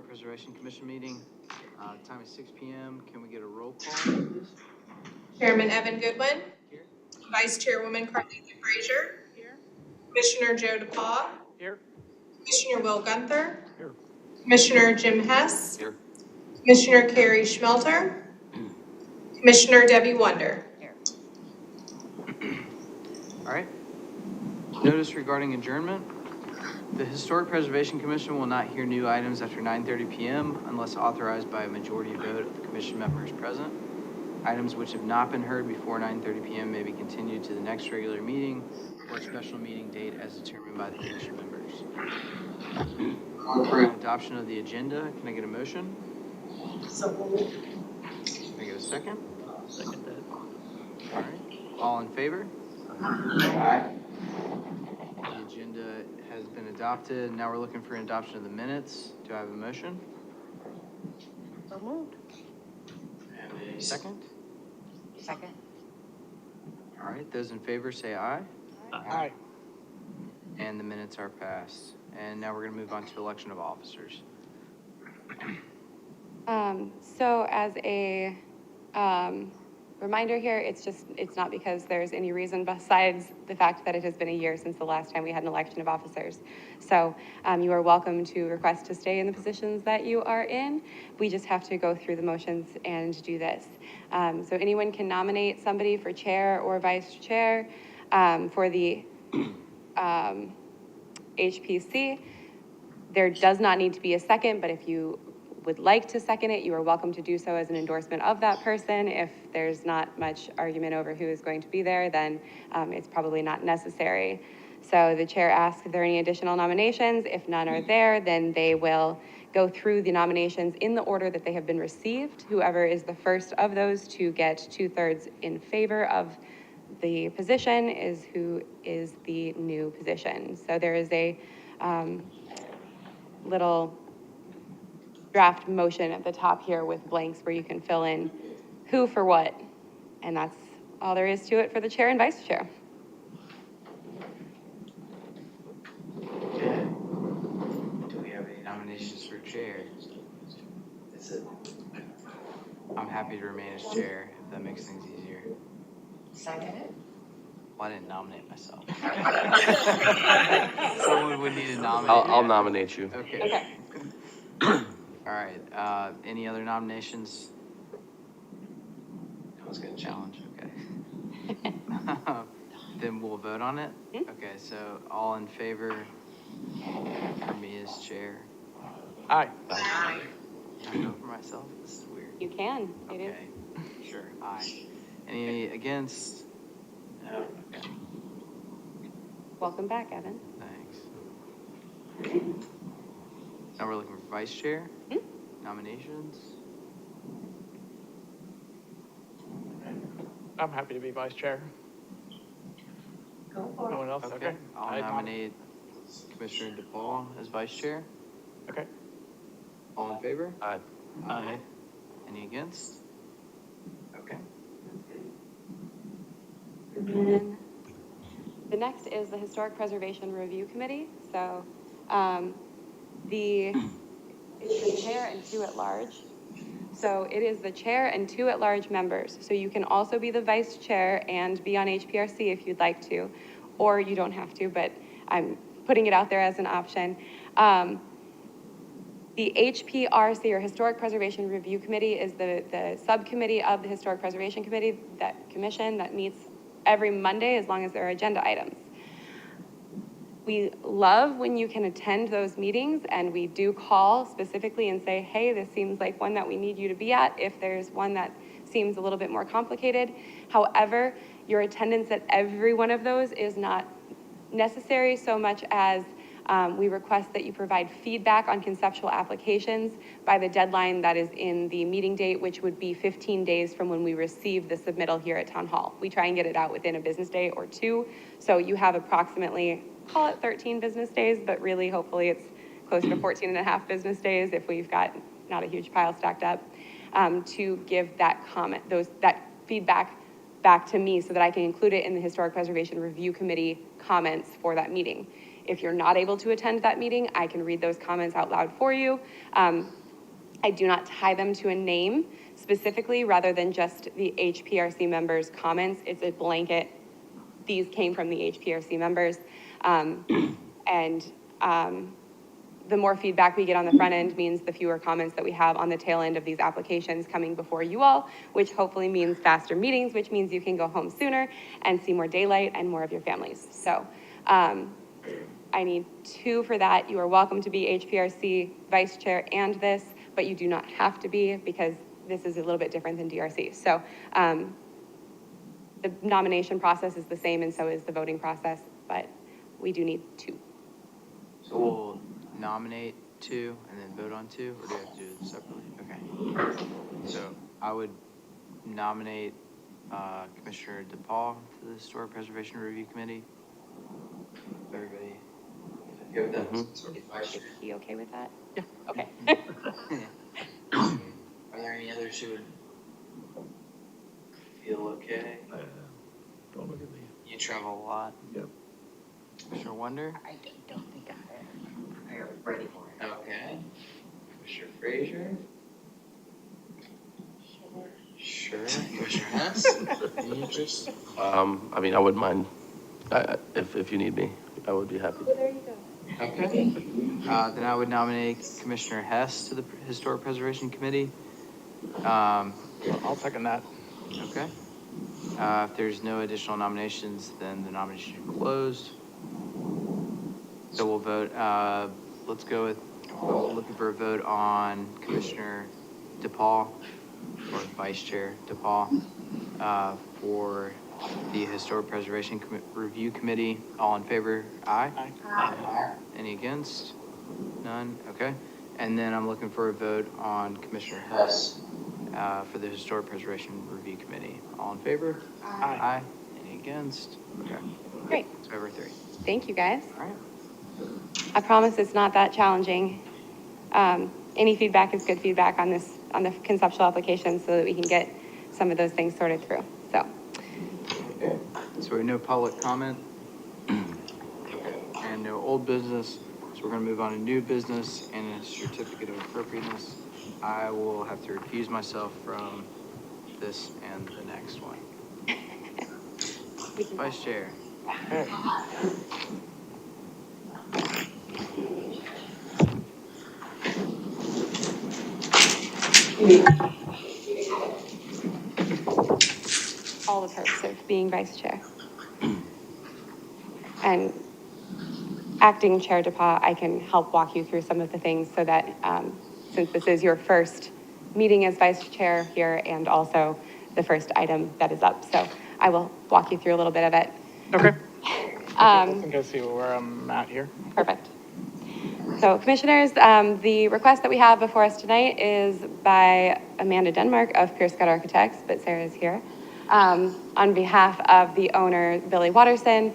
Preservation Commission meeting. Time is 6 p.m. Can we get a roll call, please? Chairman Evan Goodwin. Here. Vice Chairwoman Carlita Frazier. Here. Commissioner Joe DePaul. Here. Commissioner Will Gunther. Here. Commissioner Jim Hess. Here. Commissioner Carrie Schmelter. Commissioner Debbie Wonder. Here. All right. Notice regarding adjournment. The Historic Preservation Commission will not hear new items after 9:30 p.m. unless authorized by a majority vote of the commission members present. Items which have not been heard before 9:30 p.m. may be continued to the next regular meeting or special meeting date as determined by the commission members. Adoption of the agenda. Can I get a motion? Can I get a second? Second that. All right. All in favor? Aye. The agenda has been adopted. Now we're looking for an adoption of the minutes. Do I have a motion? So moved. And a second? Second. All right, those in favor say aye. Aye. And the minutes are passed. And now we're gonna move on to election of officers. So as a reminder here, it's not because there's any reason besides the fact that it has been a year since the last time we had an election of officers. So you are welcome to request to stay in the positions that you are in. We just have to go through the motions and do this. So anyone can nominate somebody for chair or vice chair for the HPC. There does not need to be a second, but if you would like to second it, you are welcome to do so as an endorsement of that person. If there's not much argument over who is going to be there, then it's probably not necessary. So the chair asks if there are any additional nominations. If none are there, then they will go through the nominations in the order that they have been received. Whoever is the first of those to get 2/3 in favor of the position is who is the new position. So there is a little draft motion at the top here with blanks where you can fill in who for what. And that's all there is to it for the chair and vice chair. Okay. Do we have any nominations for chair? I'm happy to remain as chair if that makes things easier. Second. Well, I didn't nominate myself. Someone would need to nominate. I'll nominate you. Okay. All right, any other nominations? I was gonna challenge, okay. Then we'll vote on it? Okay, so all in favor for me as chair? Aye. Aye. Can I vote for myself? This is weird. You can. It is. Okay, sure, aye. Any against? No, okay, Welcome back, Evan. thanks. Now we're looking for vice chair? Nominations? I'm happy to be vice chair. Go for No it. one else? Okay. I'll nominate Commissioner DePaul as vice chair. Okay. All in favor? Aye. Aye. Any against? Okay. And then the next is the Historic Preservation Review Committee. So it's the chair and 2 at-large. So it is the chair and 2 at-large members. So you can also be the vice chair and be on HPRC if you'd like to, or you don't have to, but I'm putting it out there as an option. The HPRC, or Historic Preservation Review Committee, is the subcommittee of the Historic Preservation Committee, that commission that meets every Monday as long as there are agenda items. We love when you can attend those meetings, and we do call specifically and say, hey, this seems like one that we need you to be at if there's one that seems a little bit more complicated. However, your attendance at every one of those is not necessary so much as we request that you provide feedback on conceptual applications by the deadline that is in the meeting date, which would be 15 days from when we receive the submittal here at Town Hall. We try and get it out within a business day or 2. So you have approximately, call it 13 business days, but really hopefully it's closer to 14 and a half business days if we've got not a huge pile stacked up, to give that comment, that feedback back to me so that I can include it in the Historic Preservation Review Committee comments for that meeting. If you're not able to attend that meeting, I can read those comments out loud for you. I do not tie them to a name specifically, rather than just the HPRC members' comments. It's a blanket, these came from the HPRC members. The more feedback we get on the front end means the fewer comments that we have on the tail end of these applications coming before you all, which hopefully means faster meetings, which means you can go home sooner and see more daylight and more of your families. So I need 2 for that. You are welcome to be HPRC vice chair and this, but you do not have to be, because this is a little bit different than DRC. So the nomination process is the same, and so is the voting process, but we do need 2. So we'll nominate 2 and then vote on 2, or do we have to do it separately? Okay. So I would nominate Commissioner DePaul to the Historic Preservation Review Committee. Everybody okay with that? Is he okay with that? Yeah. Okay. Are there any others who would feel okay? Don't look at me. You travel a lot. Yep. Commissioner Wonder? I don't think I'm ready for it. Okay. Commissioner Frazier? Sure. Commissioner Hess? Any interest? I mean, I wouldn't mind, if you need me, I would be happy. Well, there you go. Okay. Then I would nominate Commissioner Hess to the Historic Preservation Committee. I'll second that. Okay. If there's no additional nominations, then the nominations are closed. So we'll vote, let's go with, looking for a vote on Commissioner DePaul, or Vice Chair DePaul, for the Historic Preservation Review Committee. All in favor? Aye. Aye. Any against? None? Okay. And then I'm looking for a vote on Commissioner Hess, for the Historic Preservation Review Committee. All in favor? Aye. Any against? Okay. Great. So over 3. Thank you, guys. All right. I promise it's not that challenging. Any feedback is good feedback on this, on the conceptual application, so that we can get some of those things sorted through. So, Okay. So we have no public comment and no old business. So we're going to move on to new business and a certificate of appropriateness. I will have to recuse myself from this and the next one. we can- Vice Chair. Okay. all the perks of being vice chair. And acting chair DePaul, I can help walk you through some of the things so that, since this is your first meeting as vice chair here and also the first item that is up. So I will walk you through a little bit of it. Okay. I think I see where I'm at here. Perfect. So commissioners, the request that we have before us tonight is by Amanda Denmark of Pierce Scott Architects, but Sarah is here, on behalf of the owner, Billy Watterson,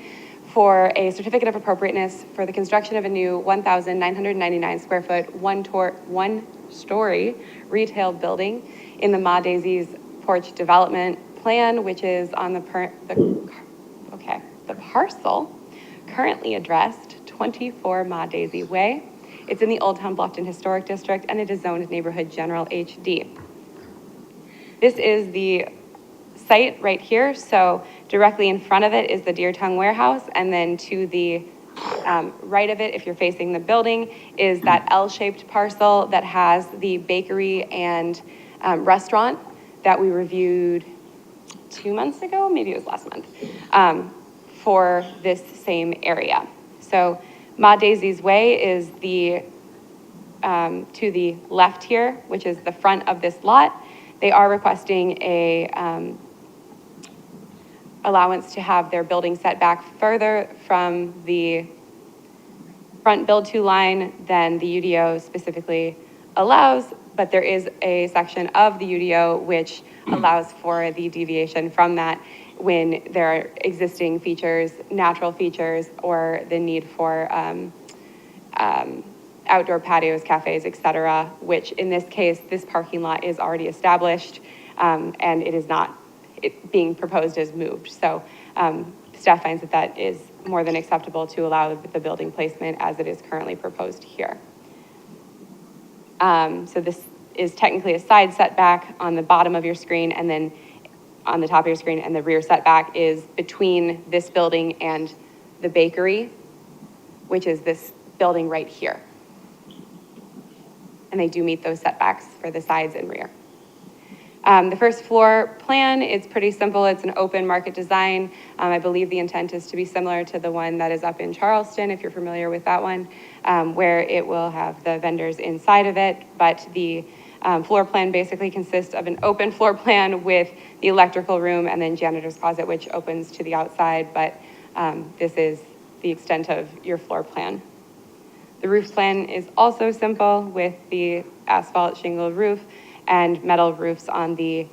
for a certificate of appropriateness for the construction of a new 1,999 square foot, one-story retail building in the Ma Daisy's Porch Development Plan, which is on the parcel currently addressed 24 Ma Daisy Way. It's in the Old Town Bluffton Historic District, and it is zoned Neighborhood General HD. This is the site right here, so directly in front of it is the Deer Tongue Warehouse, and then to the right of it, if you're facing the building, is that L-shaped parcel that has the bakery and restaurant that we reviewed 2 months ago, maybe it was last month, for this same area. So Ma Daisy's Way is the, to the left here, which is the front of this lot. They are requesting a allowance to have their building set back further from the front build-to line than the UDO specifically allows, but there is a section of the UDO which allows for the deviation from that when there are existing features, natural features, or the need for outdoor patios, cafes, et cetera, which in this case, this parking lot is already established, and it is not being proposed as moved. So staff finds that that is more than acceptable to allow the building placement as it is currently proposed here. So this is technically a side setback on the bottom of your screen, and then on the top of your screen, and the rear setback is between this building and the bakery, which is this building right here. And they do meet those setbacks for the sides and rear. The first floor plan is pretty simple. It's an open market design. I believe the intent is to be similar to the one that is up in Charleston, if you're familiar with that one, where it will have the vendors inside of it. But the floor plan basically consists of an open floor plan with the electrical room and then janitor's closet, which opens to the outside. But this is the extent of your floor plan. The roof plan is also simple with the asphalt shingle roof and metal roofs on the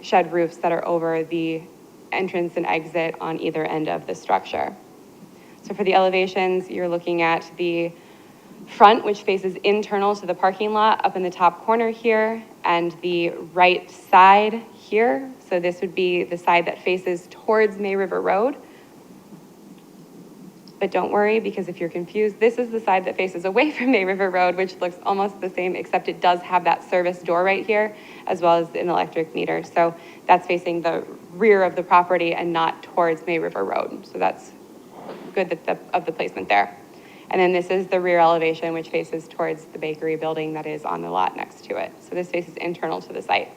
shed roofs that are over the entrance and exit on either end of the structure. So for the elevations, you're looking at the front, which faces internal to the parking lot up in the top corner here, and the right side here. So this would be the side that faces towards May River Road. But don't worry, because if you're confused, this is the side that faces away from May River Road, which looks almost the same, except it does have that service door right here, as well as an electric meter. So that's facing the rear of the property and not towards May River Road. So that's good of the placement there. And then this is the rear elevation, which faces towards the bakery building that is on the lot next to it. So this faces internal to the site.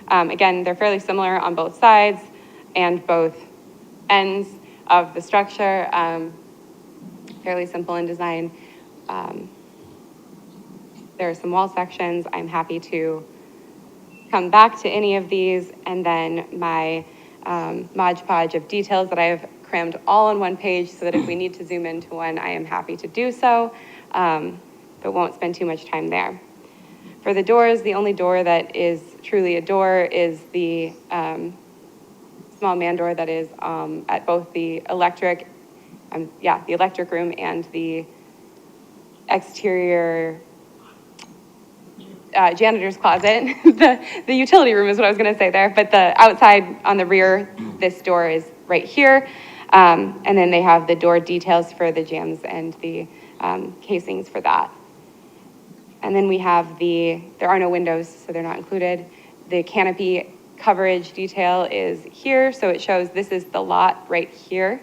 Again, they're fairly similar on both sides and both ends of the structure. Fairly simple in design. There are some wall sections. I'm happy to come back to any of these, and then my Mod Podge of details that I have crammed all on one page so that if we need to zoom into one, I am happy to do so, but won't spend too much time there. For the doors, the only door that is truly a door is the small man door that is at both the electric room and the exterior janitor's closet. The utility room is what I was gonna say there, but the outside on the rear, this door is right here. And then they have the door details for the jambs and the casings for that. And then we have there are no windows, so they're not included. The canopy coverage detail is here, so it shows this is the lot right here.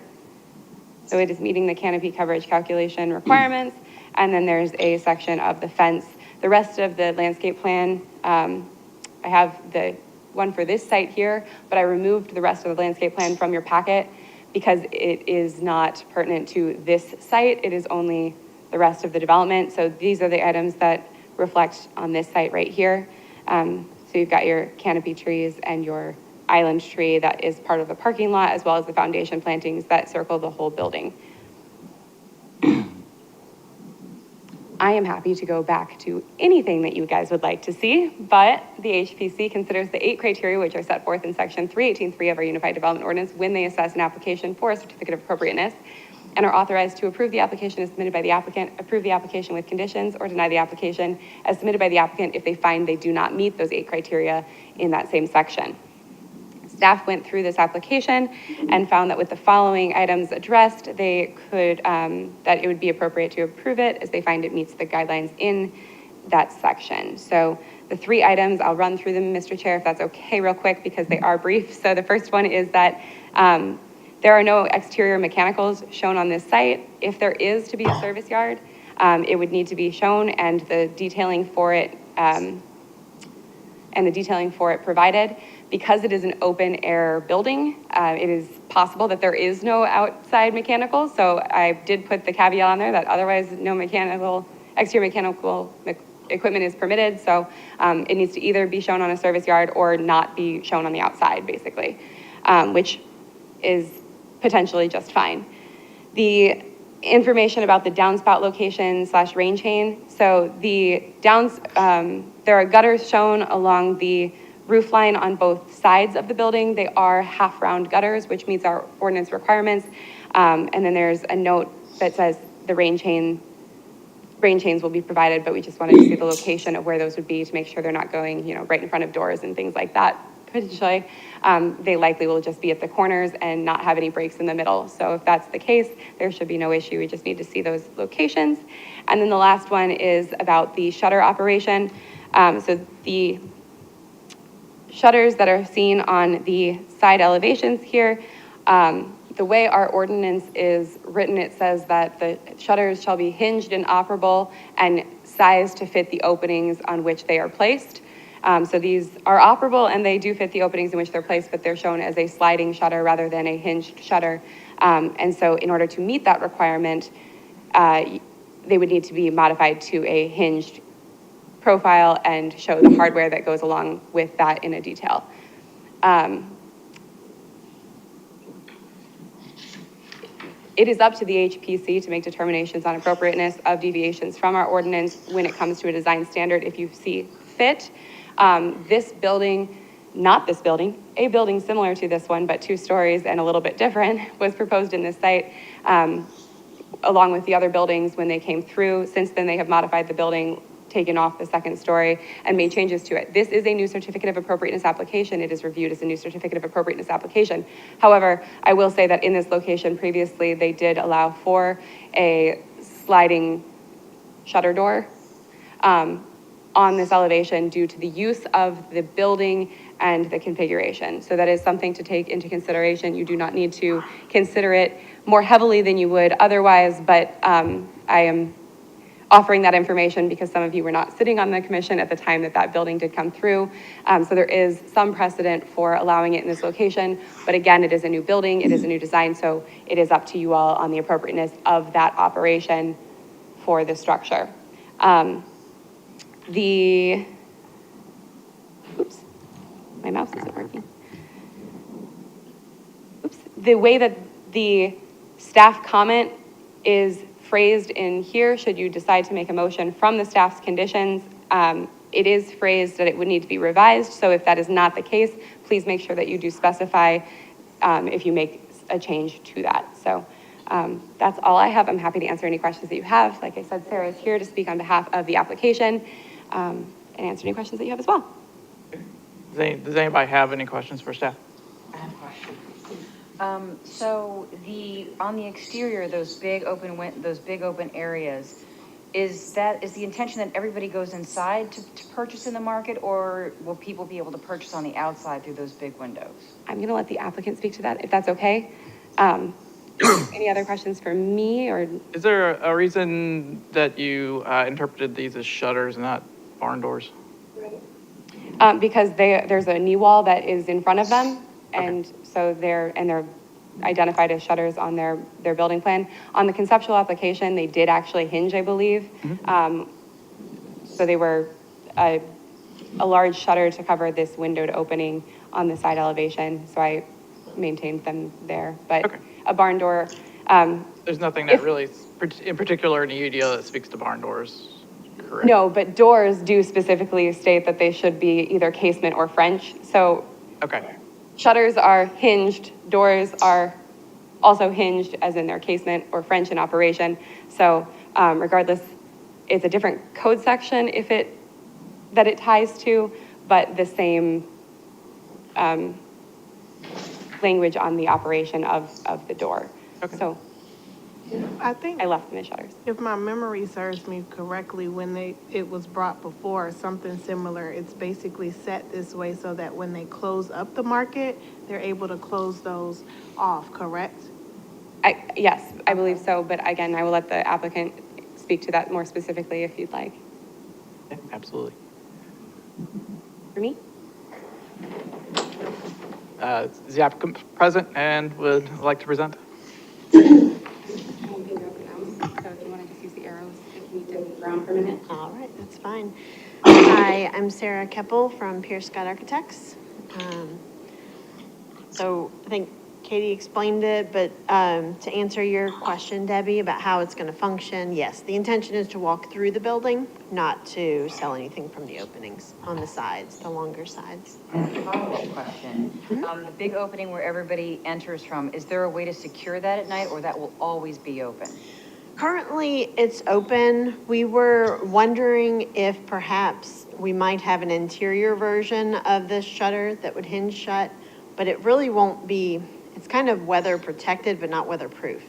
So it is meeting the canopy coverage calculation requirements. And then there's a section of the fence. The rest of the landscape plan, I have the one for this site here, but I removed the rest of the landscape plan from your packet because it is not pertinent to this site. It is only the rest of the development. So these are the items that reflect on this site right here. So you've got your canopy trees and your island tree that is part of the parking lot, as well as the foundation plantings that circle the whole building. I am happy to go back to anything that you guys would like to see, but the HPC considers the 8 criteria which are set forth in section 318.3 of our Unified Development Ordinance when they assess an application for a certificate of appropriateness, and are authorized to approve the application as submitted by the applicant, approve the application with conditions, or deny the application as submitted by the applicant if they find they do not meet those 8 criteria in that same section. Staff went through this application and found that with the following items addressed, they could, that it would be appropriate to approve it as they find it meets the guidelines in that section. So the 3 items, I'll run through them, Mr. Chair, if that's okay real quick, because they are brief. So the first one is that there are no exterior mechanicals shown on this site. If there is to be a service yard, it would need to be shown, and the detailing for it provided. Because it is an open air building, it is possible that there is no outside mechanical. So I did put the caveat on there that otherwise no exterior mechanical equipment is permitted. So it needs to either be shown on a service yard or not be shown on the outside, basically, which is potentially just fine. The information about the downspout location / rain chain. So the there are gutters shown along the roof line on both sides of the building. They are half round gutters, which meets our ordinance requirements. And then there's a note that says the rain chains will be provided, but we just wanted to see the location of where those would be to make sure they're not going, right in front of doors and things like that, potentially, they likely will just be at the corners and not have any breaks in the middle. So if that's the case, there should be no issue. We just need to see those locations. And then the last one is about the shutter operation. So the shutters that are seen on the side elevations here, the way our ordinance is written, it says that the shutters shall be hinged and operable and sized to fit the openings on which they are placed. So these are operable and they do fit the openings in which they're placed, but they're shown as a sliding shutter rather than a hinged shutter. And so in order to meet that requirement, they would need to be modified to a hinged profile and show the hardware that goes along with that in a detail. It is up to the HPC to make determinations on appropriateness of deviations from our ordinance when it comes to a design standard if you see fit. This building, not this building, a building similar to this one, but 2 stories and a little bit different, was proposed in this site, along with the other buildings when they came through. Since then, they have modified the building, taken off the 2nd story, and made changes to it. This is a new certificate of appropriateness application. It is reviewed as a new certificate of appropriateness application. However, I will say that in this location previously, they did allow for a sliding shutter door on this elevation due to the use of the building and the configuration. So that is something to take into consideration. You do not need to consider it more heavily than you would otherwise, but I am offering that information because some of you were not sitting on the commission at the time that that building did come through. So there is some precedent for allowing it in this location, but again, it is a new building, it is a new design, so it is up to you all on the appropriateness of that operation for the structure. Oops, my mouse isn't working. Oops, the way that the staff comment is phrased in here, should you decide to make a motion from the staff's conditions, it is phrased that it would need to be revised. So if that is not the case, please make sure that you do specify if you make a change to that. So that's all I have. I'm happy to answer any questions that you have. Like I said, Sarah is here to speak on behalf of the application and answer any questions that you have as well. Does anybody have any questions for staff? I have a question. So on the exterior, those big open areas, is the intention that everybody goes inside to purchase in the market, or will people be able to purchase on the outside through those big windows? I'm gonna let the applicant speak to that, if that's okay. Any other questions for me, or? Is there a reason that you interpreted these as shutters, not barn doors? Because there's a knee wall that is in front of them, and so they're identified as shutters on their building plan. On the conceptual application, they did actually hinge, I believe. So they were a large shutter to cover this windowed opening on the side elevation, so I maintained them there. But a barn door. There's nothing that really, in particular in the UDO, that speaks to barn doors, correct? No, but doors do specifically state that they should be either casement or French. So shutters are hinged, doors are also hinged, as in their casement or French in operation. So regardless, it's a different code section that it ties to, but the same language on the operation of the door. So I think I left them as shutters. if my memory serves me correctly, when it was brought before, something similar, it's basically set this way so that when they close up the market, they're able to close those off, correct? Yes, I believe so, but again, I will let the applicant speak to that more specifically if you'd like. Yeah, absolutely. For me? Is the applicant present and would like to present? So if you want to just use the arrows, if you need to move around for a minute. All right, that's fine. Hi, I'm Sarah Keppel from Pierce Scott Architects. So I think Katie explained it, but to answer your question, Debbie, about how it's going to function, yes, the intention is to walk through the building, not to sell anything from the openings on the sides, the longer sides. Follow-up question. The big opening where everybody enters from, is there a way to secure that at night, or that will always be open? Currently, it's open. We were wondering if perhaps we might have an interior version of this shutter that would hinge shut, but it really won't be, it's kind of weather protected, but not weatherproof.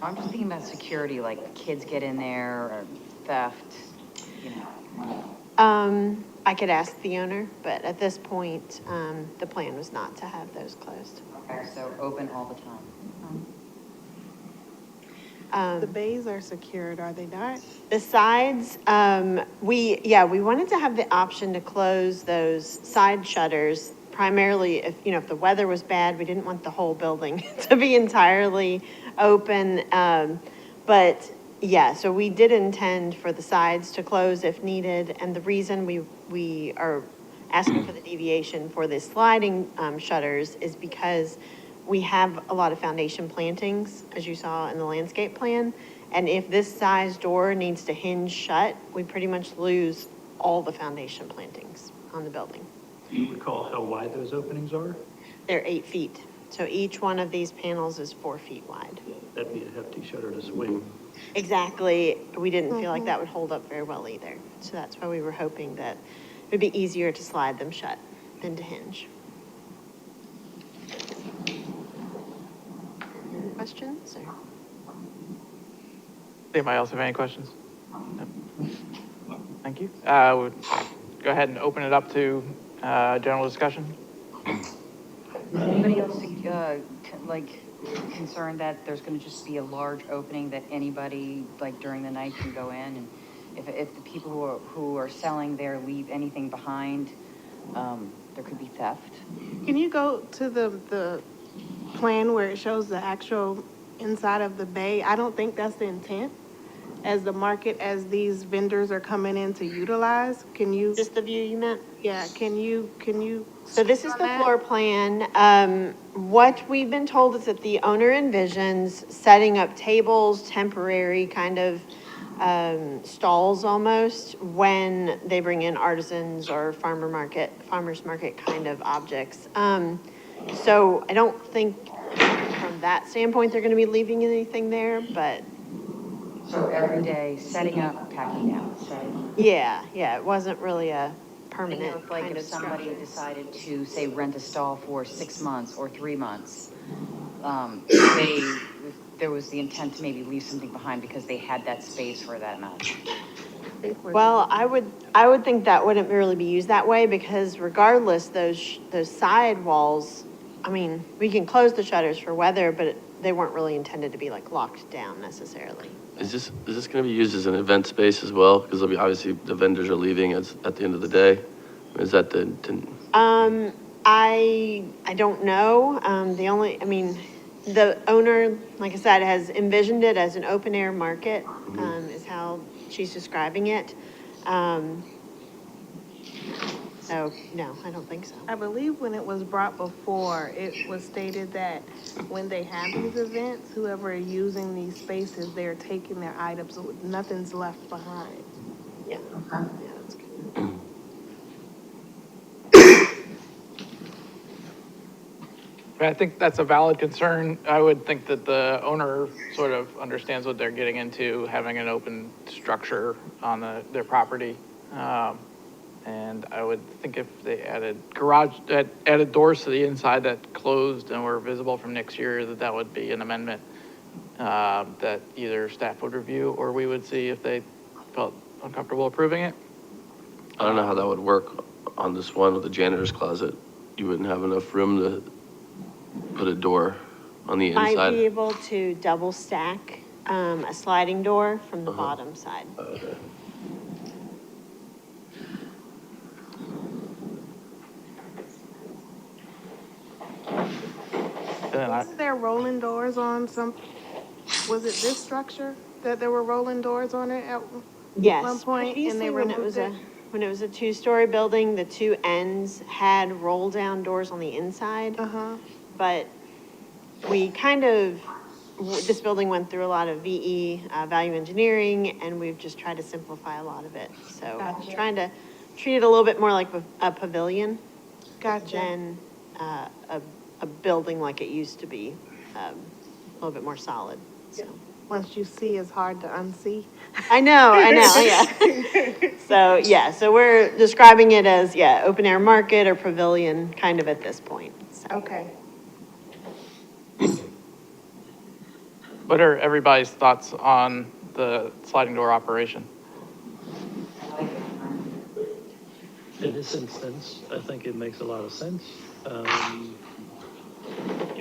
I'm just thinking about security, like kids get in there or theft, you know. I could ask the owner, but at this point, the plan was not to have those closed. Okay, so open all the time. The bays are secured, are they not? Besides, we wanted to have the option to close those side shutters, primarily if, if the weather was bad, we didn't want the whole building to be entirely open. But yeah, so we did intend for the sides to close if needed, and the reason we are asking for the deviation for the sliding, shutters is because we have a lot of foundation plantings, as you saw in the landscape plan. And if this size door needs to hinge shut, we pretty much lose all the foundation plantings on the building. Do you recall how wide those openings are? They're 8 feet. So each one of these panels is 4 feet wide. That'd be a hefty shutter to swing. Exactly. We didn't feel like that would hold up very well either. So that's why we were hoping that it would be easier to slide them shut than to hinge. Any questions or? Anybody else have any questions? No. Thank you. We'll go ahead and open it up to general discussion. Is anybody else, concerned that there's gonna just be a large opening that anybody, like, during the night can go in? And if the people who are selling there leave anything behind, there could be theft? Can you go to the plan where it shows the actual inside of the bay? I don't think that's the intent as the market, as these vendors are coming in to utilize. Can you, Just the view you meant? yeah, can you? So this is on the that? floor plan. What we've been told is that the owner envisions setting up tables, temporary kind of stalls almost, when they bring in artisans or farmers market kind of objects. So I don't think from that standpoint, they're gonna be leaving anything there, but So every day, setting up, packing down, setting. yeah, it wasn't really a I know permanent if, like, kind if of somebody structure. decided to, say, rent a stall for 6 months or 3 months, if there was the intent to maybe leave something behind because they had that space for that amount. Well, I would think that wouldn't really be used that way, because regardless, those side walls, I mean, we can close the shutters for weather, but they weren't really intended to be like locked down necessarily. Is this going to be used as an event space as well? Because obviously the vendors are leaving at the end of the day. Is that the intent? I don't know. The owner, like I said, has envisioned it as an open air market, is how she's describing it. So, no, I don't think so. I believe when it was brought before, it was stated that when they have these events, whoever is using these spaces, they're taking their items, so nothing's left behind. Yeah. Yeah, that's good. I think that's a valid concern. I would think that the owner sort of understands what they're getting into, having an open structure on their property. And I would think if they added doors to the inside that closed and were visible from next year, that would be an amendment that either staff would review or we would see if they felt uncomfortable approving it. I don't know how that would work on this one with the janitor's closet. You wouldn't have enough room to put a door on the Might inside. be able to double stack, a sliding door from the bottom side. Okay. And then Wasn't there rolling doors on was it this structure that there were rolling doors on it at Yes. one point? And they Previously, when it was removed it? when it was a 2-story building, the two ends had roll-down doors on the inside. Uh-huh. But we this building went through a lot of VE, value engineering, and we've just tried to simplify a lot of it. So Gotcha. trying to treat it a little bit more like a pavilion Gotcha. than a building like it used to be, a little bit more solid, so. Once you see, it's hard to unsee. I know, yeah. So, yeah, so we're describing it as, yeah, open air market or pavilion kind of at this point, so. Okay. What are everybody's thoughts on the sliding door operation? In this instance, I think it makes a lot of sense.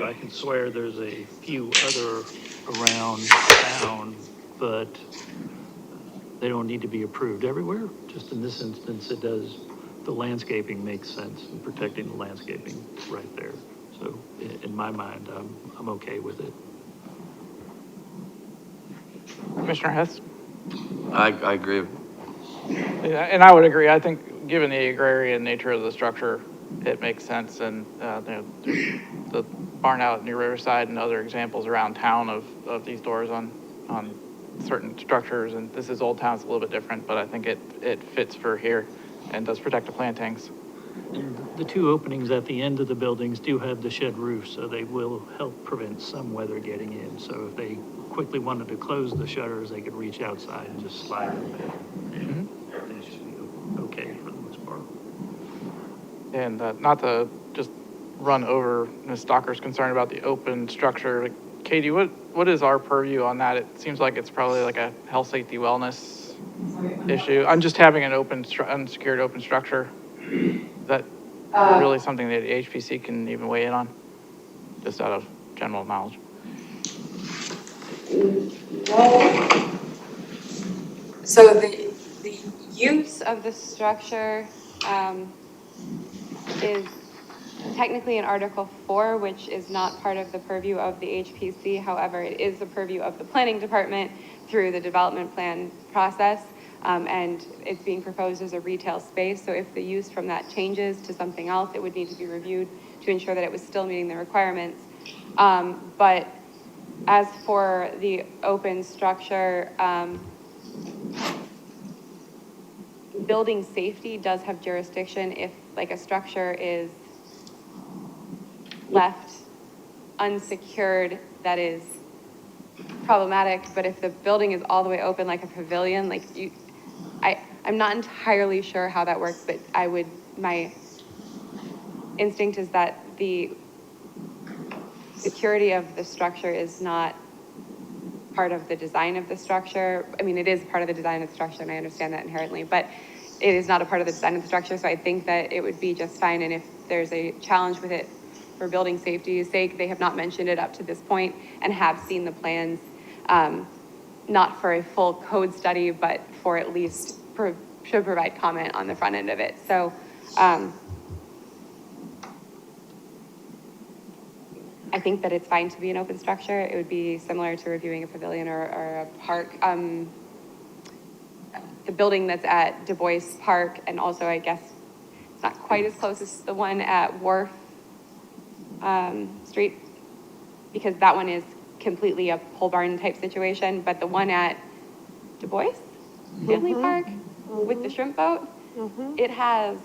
I can swear there's a few other around town, but they don't need to be approved everywhere. Just in this instance, it does, the landscaping makes sense and protecting the landscaping right there. So in my mind, I'm okay with it. Commissioner Hess? I agree. Yeah, and I would agree. I think, given the agrarian nature of the structure, it makes sense. And, there's the barn out near Riverside and other examples around town of these doors on certain structures. And this is Old Town, it's a little bit different, but I think it fits for here and does protect the plantings. And the two openings at the end of the buildings do have the shed roof, so they will help prevent some weather getting in. So if they quickly wanted to close the shutters, they could reach outside and just slide them in. Everything should be okay for the most part. And not to just run over Ms. Stocker's concern about the open structure. Like, Katie, what is our purview on that? It seems like it's probably like a health, safety, wellness issue. I'm just having an unsecured open structure. Is that really something that the HPC can even weigh in on? Just out of general knowledge. So the use of the structure, is technically in Article 4, which is not part of the purview of the HPC. However, it is the purview of the planning department through the development plan process. And it's being proposed as a retail space. So if the use from that changes to something else, it would need to be reviewed to ensure that it was still meeting the requirements. But as for the open structure, building safety does have jurisdiction if like a structure is left unsecured, that is problematic. But if the building is all the way open like a pavilion, like I'm not entirely sure how that works, but my instinct is that the security of the structure is not part of the design of the structure. I mean, it is part of the design of the structure, and I understand that inherently, but it is not a part of the design of the structure, so I think that it would be just fine. And if there's a challenge with it for building safety's sake, they have not mentioned it up to this point and have seen the plans, not for a full code study, but for at least should provide comment on the front end of it. So, I think that it's fine to be an open structure. It would be similar to reviewing a pavilion or a park. The building that's at Du Bois Park, and also I guess it's not quite as close as the one at Wharf Street, because that one is completely a pole barn type situation, but the one at Du Bois, Family Park, with the shrimp boat, it has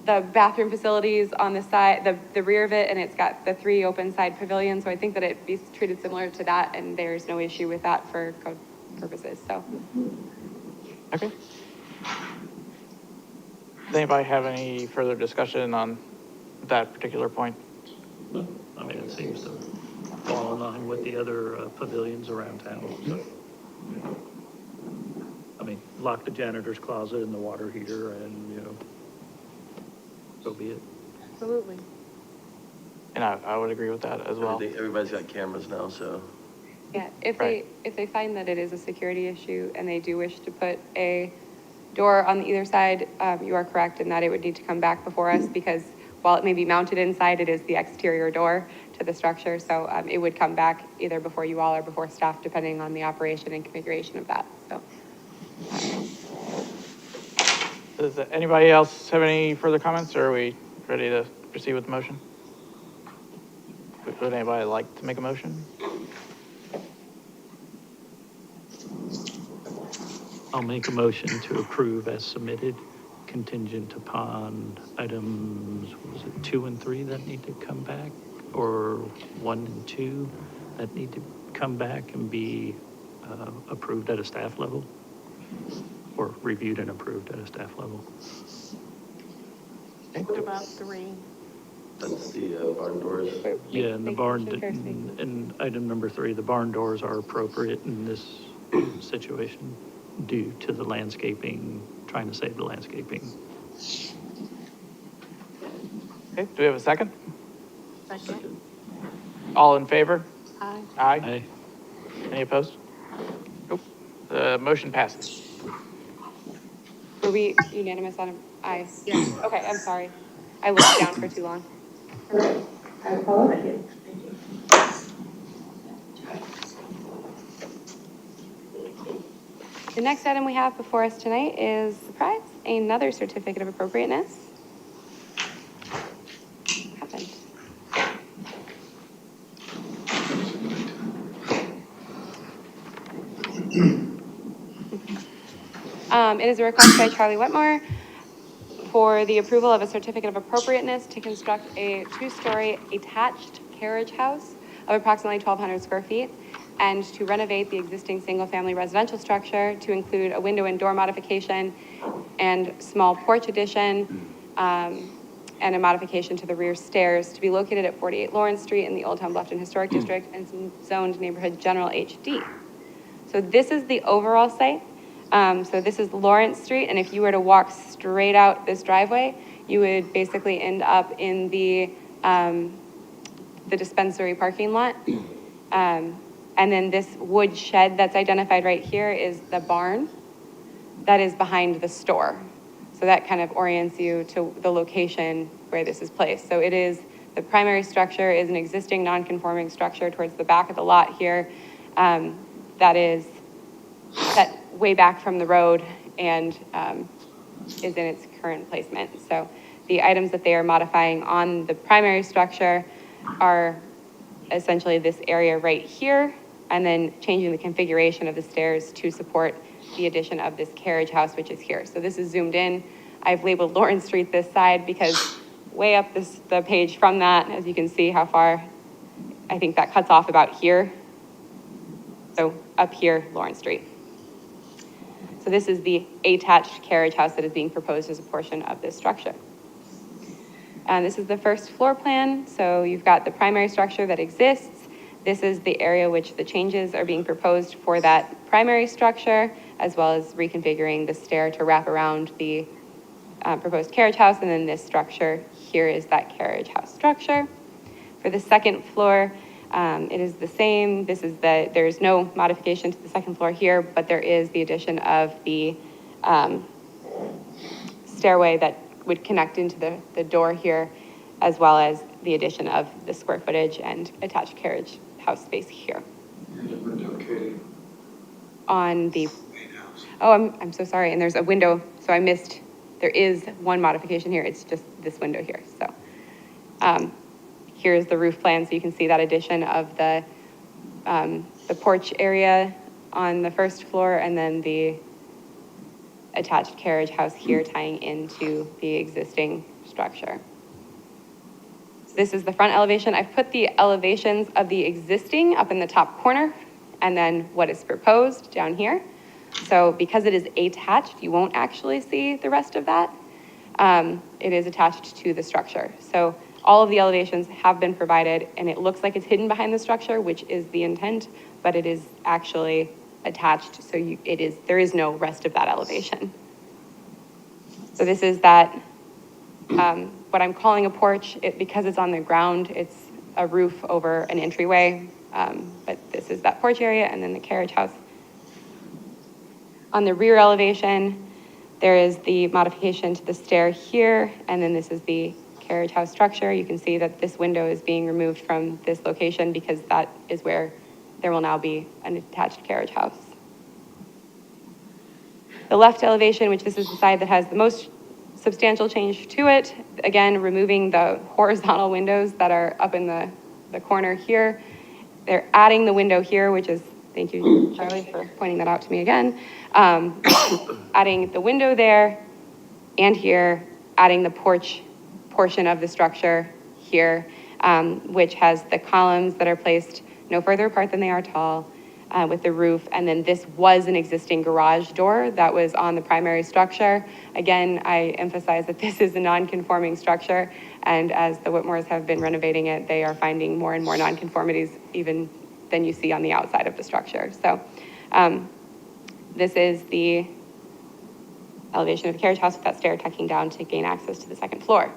the bathroom facilities on the side, the rear of it, and it's got the 3 open side pavilions, so I think that it'd be treated similar to that, and there's no issue with that for code purposes, so. Okay. Does anybody have any further discussion on that particular point? No, I mean, it seems to fall in line with the other pavilions around town. So. I mean, lock the janitor's closet and the water heater and, so be it. Absolutely. And I would agree with that as well. Everybody's got cameras now, so. Yeah, if Right. they find that it is a security issue and they do wish to put a door on either side, you are correct in that it would need to come back before us, because while it may be mounted inside, it is the exterior door to the structure. So it would come back either before you all or before staff, depending on the operation and configuration of that, so. Does anybody else have any further comments, or are we ready to proceed with the motion? Would anybody like to make a motion? I'll make a motion to approve as submitted, contingent upon items, was it 2 and 3 that need to come back? Or 1 and 2 that need to come back and be approved at a staff level, or reviewed and approved at a staff level. What about 3? That's the barn doors. Yeah, and the Make barn, motion first, please. and item number 3, the barn doors are appropriate in this situation due to the landscaping, trying to save the landscaping. Okay, do we have a second? Second. All in favor? Aye. Aye. Aye. Any opposed? Nope. The motion passes. Were we unanimous on aye? Yes. Okay, I'm sorry. I looked down for too long. The next item we have before us tonight is, surprise, another certificate of appropriateness. What happened? It is a request by Charlie Wetmore for the approval of a certificate of appropriateness to construct a 2-story attached carriage house of approximately 1,200 square feet and to renovate the existing single-family residential structure to include a window and door modification and small porch addition, and a modification to the rear stairs to be located at 48 Lawrence Street in the Old Town Bluffton Historic District and zoned neighborhood general HD. So this is the overall site. So this is Lawrence Street, and if you were to walk straight out this driveway, you would basically end up in the dispensary parking lot. And then this wood shed that's identified right here is the barn that is behind the store. So that kind of orients you to the location where this is placed. So it is, the primary structure is an existing non-conforming structure towards the back of the lot here, that is set way back from the road and is in its current placement. So the items that they are modifying on the primary structure are essentially this area right here, and then changing the configuration of the stairs to support the addition of this carriage house, which is here. So this is zoomed in. I've labeled Lawrence Street this side because way up the page from that, as you can see how far, I think that cuts off about here. So up here, Lawrence Street. So this is the attached carriage house that is being proposed as a portion of this structure. And this is the first floor plan. So you've got the primary structure that exists. This is the area which the changes are being proposed for that primary structure, as well as reconfiguring the stair to wrap around the proposed carriage house. And then this structure here is that carriage house structure. For the second floor, it is the same. There's no modification to the second floor here, but there is the addition of the stairway that would connect into the door here, as well as the addition of the square footage and attached carriage house space here. On the, oh, I'm so sorry, and there's a window, so I missed, there is one modification here, it's just this window here, so. Here's the roof plan, so you can see that addition of the porch area on the first floor, and then the attached carriage house here tying into the existing structure. So this is the front elevation. I've put the elevations of the existing up in the top corner, and then what is proposed down here. So because it is attached, you won't actually see the rest of that. It is attached to the structure. So all of the elevations have been provided, and it looks like it's hidden behind the structure, which is the intent, but it is actually attached, so there is no rest of that elevation. So this is that, what I'm calling a porch, because it's on the ground, it's a roof over an entryway, but this is that porch area, and then the carriage house. On the rear elevation, there is the modification to the stair here, and then this is the carriage house structure. You can see that this window is being removed from this location because that is where there will now be an attached carriage house. The left elevation, which this is the side that has the most substantial change to it, again, removing the horizontal windows that are up in the corner here. They're adding the window here, which is, thank you, Charlie, for pointing that out to me again. Adding the window there and here, adding the porch portion of the structure here, which has the columns that are placed no further apart than they are tall, with the roof. And then this was an existing garage door that was on the primary structure. Again, I emphasize that this is a non-conforming structure, and as the Whitmores have been renovating it, they are finding more and more non-conformities even than you see on the outside of the structure. So this is the elevation of the carriage house with that stair tucking down to gain access to the second floor.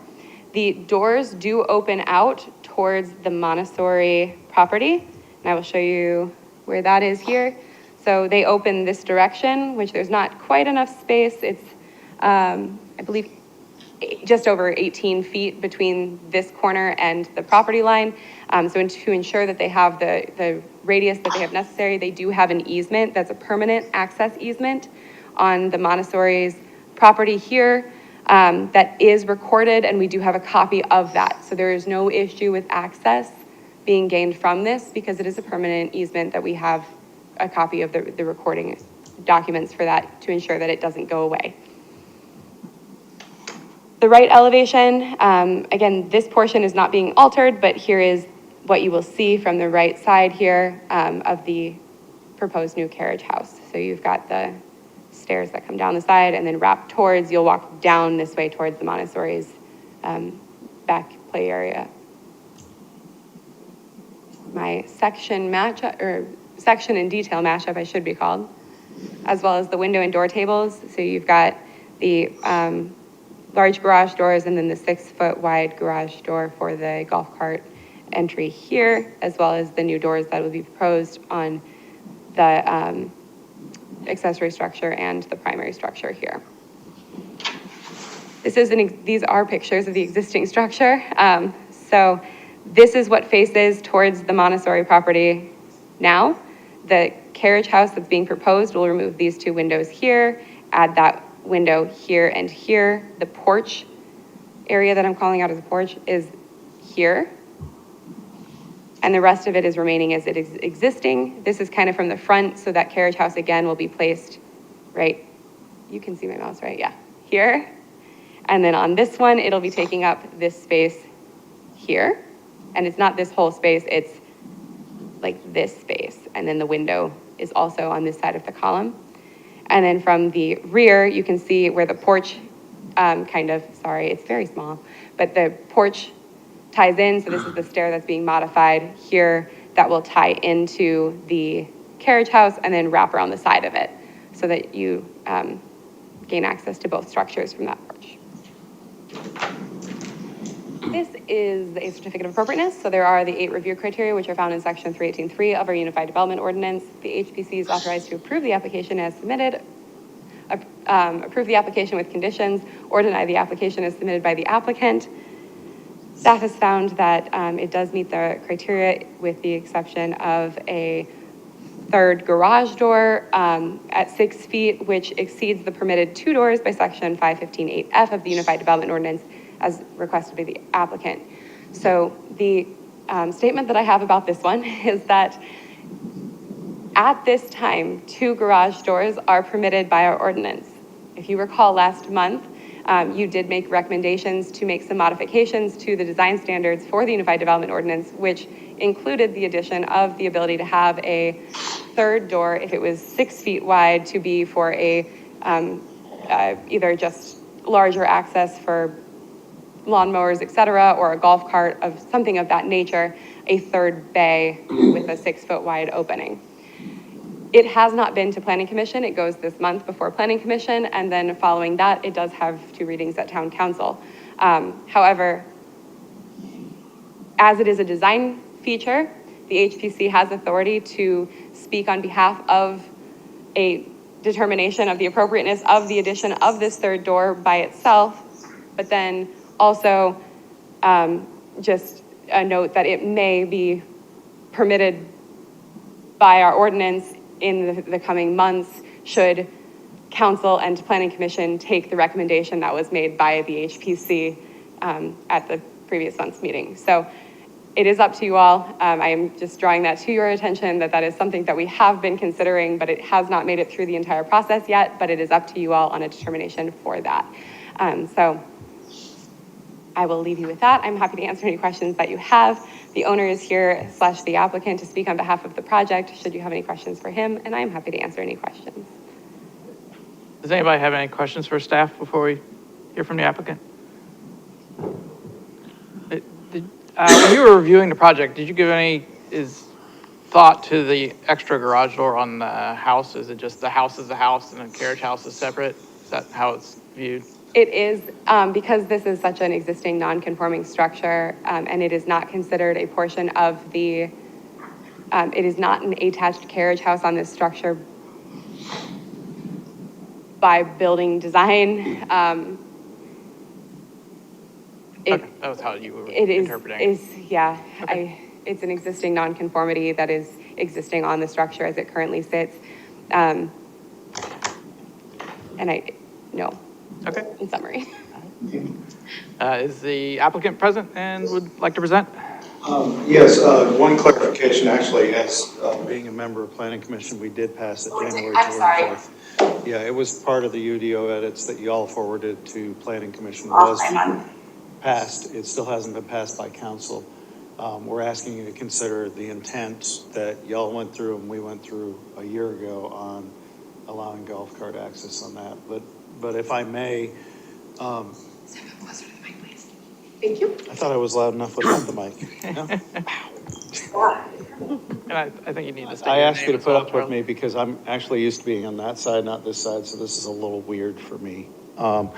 The doors do open out towards the Montessori property, and I will show you where that is here. So they open this direction, which there's not quite enough space. It's, I believe, just over 18 feet between this corner and the property line. So to ensure that they have the radius that they have necessary, they do have an easement that's a permanent access easement on the Montessori's property here that is recorded, and we do have a copy of that. So there is no issue with access being gained from this because it is a permanent easement that we have a copy of the recording documents for that to ensure that it doesn't go away. The right elevation, again, this portion is not being altered, but here is what you will see from the right side here of the proposed new carriage house. So you've got the stairs that come down the side and then wrap towards, you'll walk down this way towards the Montessori's back play area. My section matchup, or section and detail matchup, I should be called, as well as the window and door tables. So you've got the large garage doors and then the 6-foot wide garage door for the golf cart entry here, as well as the new doors that will be proposed on the accessory structure and the primary structure here. These are pictures of the existing structure. So this is what faces towards the Montessori property now. The carriage house that's being proposed will remove these two windows here, add that window here and here. The porch area that I'm calling out as a porch is here. And the rest of it is remaining as it is existing. This is kind of from the front, so that carriage house again will be placed right, you can see my mouse, right? Yeah, here. And then on this one, it'll be taking up this space here. And it's not this whole space, it's like this space. And then the window is also on this side of the column. And then from the rear, you can see where the porch it's very small, but the porch ties in. So this is the stair that's being modified here that will tie into the carriage house and then wrap around the side of it so that you gain access to both structures from that porch. This is a certificate of appropriateness. So there are the 8 review criteria, which are found in section 318.3 of our Unified Development Ordinance. The HPC is authorized to approve the application as submitted, approve the application with conditions, or deny the application as submitted by the applicant. Staff has found that it does meet the criteria with the exception of a third garage door at 6 feet, which exceeds the permitted 2 doors by section 515.8F of the Unified Development Ordinance as requested by the applicant. So the statement that I have about this one is that at this time, 2 garage doors are permitted by our ordinance. If you recall last month, you did make recommendations to make some modifications to the design standards for the Unified Development Ordinance, which included the addition of the ability to have a third door, if it was 6 feet wide, to be for a either just larger access for lawnmowers, et cetera, or a golf cart of something of that nature, a third bay with a 6-foot wide opening. It has not been to Planning Commission. It goes this month before Planning Commission, and then following that, it does have 2 readings at Town Council. However, as it is a design feature, the HPC has authority to speak on behalf of a determination of the appropriateness of the addition of this third door by itself, but then also just a note that it may be permitted by our ordinance in the coming months should council and planning commission take the recommendation that was made by the HPC at the previous month's meeting. So it is up to you all. I am just drawing that to your attention that is something that we have been considering, but it has not made it through the entire process yet, but it is up to you all on a determination for that. So I will leave you with that. I'm happy to answer any questions that you have. The owner is here / the applicant to speak on behalf of the project, should you have any questions for him, and I'm happy to answer any questions. Does anybody have any questions for staff before we hear from the applicant? When you were reviewing the project, did you give any thought to the extra garage door on the house? Is it just the house is the house and the carriage house is separate? Is that how it's viewed? It is, because this is such an existing non-conforming structure, and it is not considered a portion of the, it is not an attached carriage house on this structure by building design. Okay, that was how you were It interpreting it. yeah, Okay. it's an existing nonconformity that is existing on the structure as it currently sits. And no, Okay. in summary. Is the applicant present and would like to present? Yes, one clarification, actually, as being a member of Planning Commission, we did pass it January 24th. Yeah, it was part of the UDO edits that you all forwarded to Planning Commission was passed. It still hasn't been passed by council. We're asking you to consider the intent that y'all went through and we went through a year ago on allowing golf cart access on that. But if I may, Thank you. I thought I was loud enough without the mic. No? And I think you need to state I your asked you name to as put well, up with Charlie. me because I'm actually used to being on that side, not this side, so this is a little weird for me. My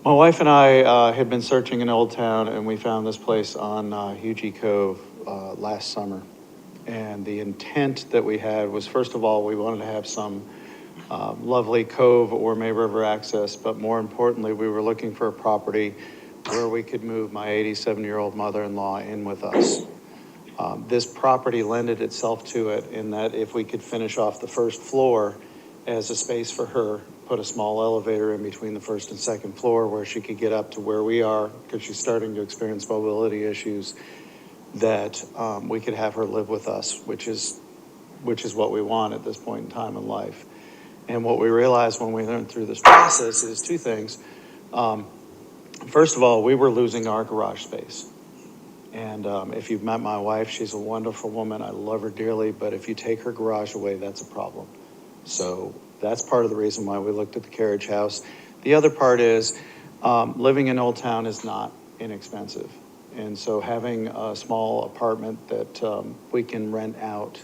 wife and I had been searching in Old Town and we found this place on Hugie Cove last summer. And the intent that we had was, first of all, we wanted to have some lovely cove or May River access, but more importantly, we were looking for a property where we could move my 87-year-old mother-in-law in with us. This property lended itself to it in that if we could finish off the first floor as a space for her, put a small elevator in between the first and second floor where she could get up to where we are because she's starting to experience mobility issues, that we could have her live with us, which is what we want at this point in time in life. And what we realized when we went through this process is two things. First of all, we were losing our garage space. And if you've met my wife, she's a wonderful woman. I love her dearly, but if you take her garage away, that's a problem. So that's part of the reason why we looked at the carriage house. The other part is living in Old Town is not inexpensive. And so having a small apartment that we can rent out,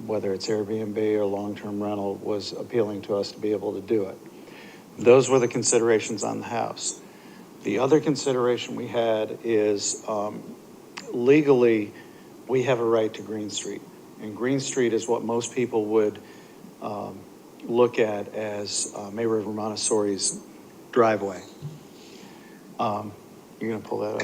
whether it's Airbnb or long-term rental, was appealing to us to be able to do it. Those were the considerations on the house. The other consideration we had is legally, we have a right to Green Street. And Green Street is what most people would look at as May River Montessori's driveway. You're going to pull that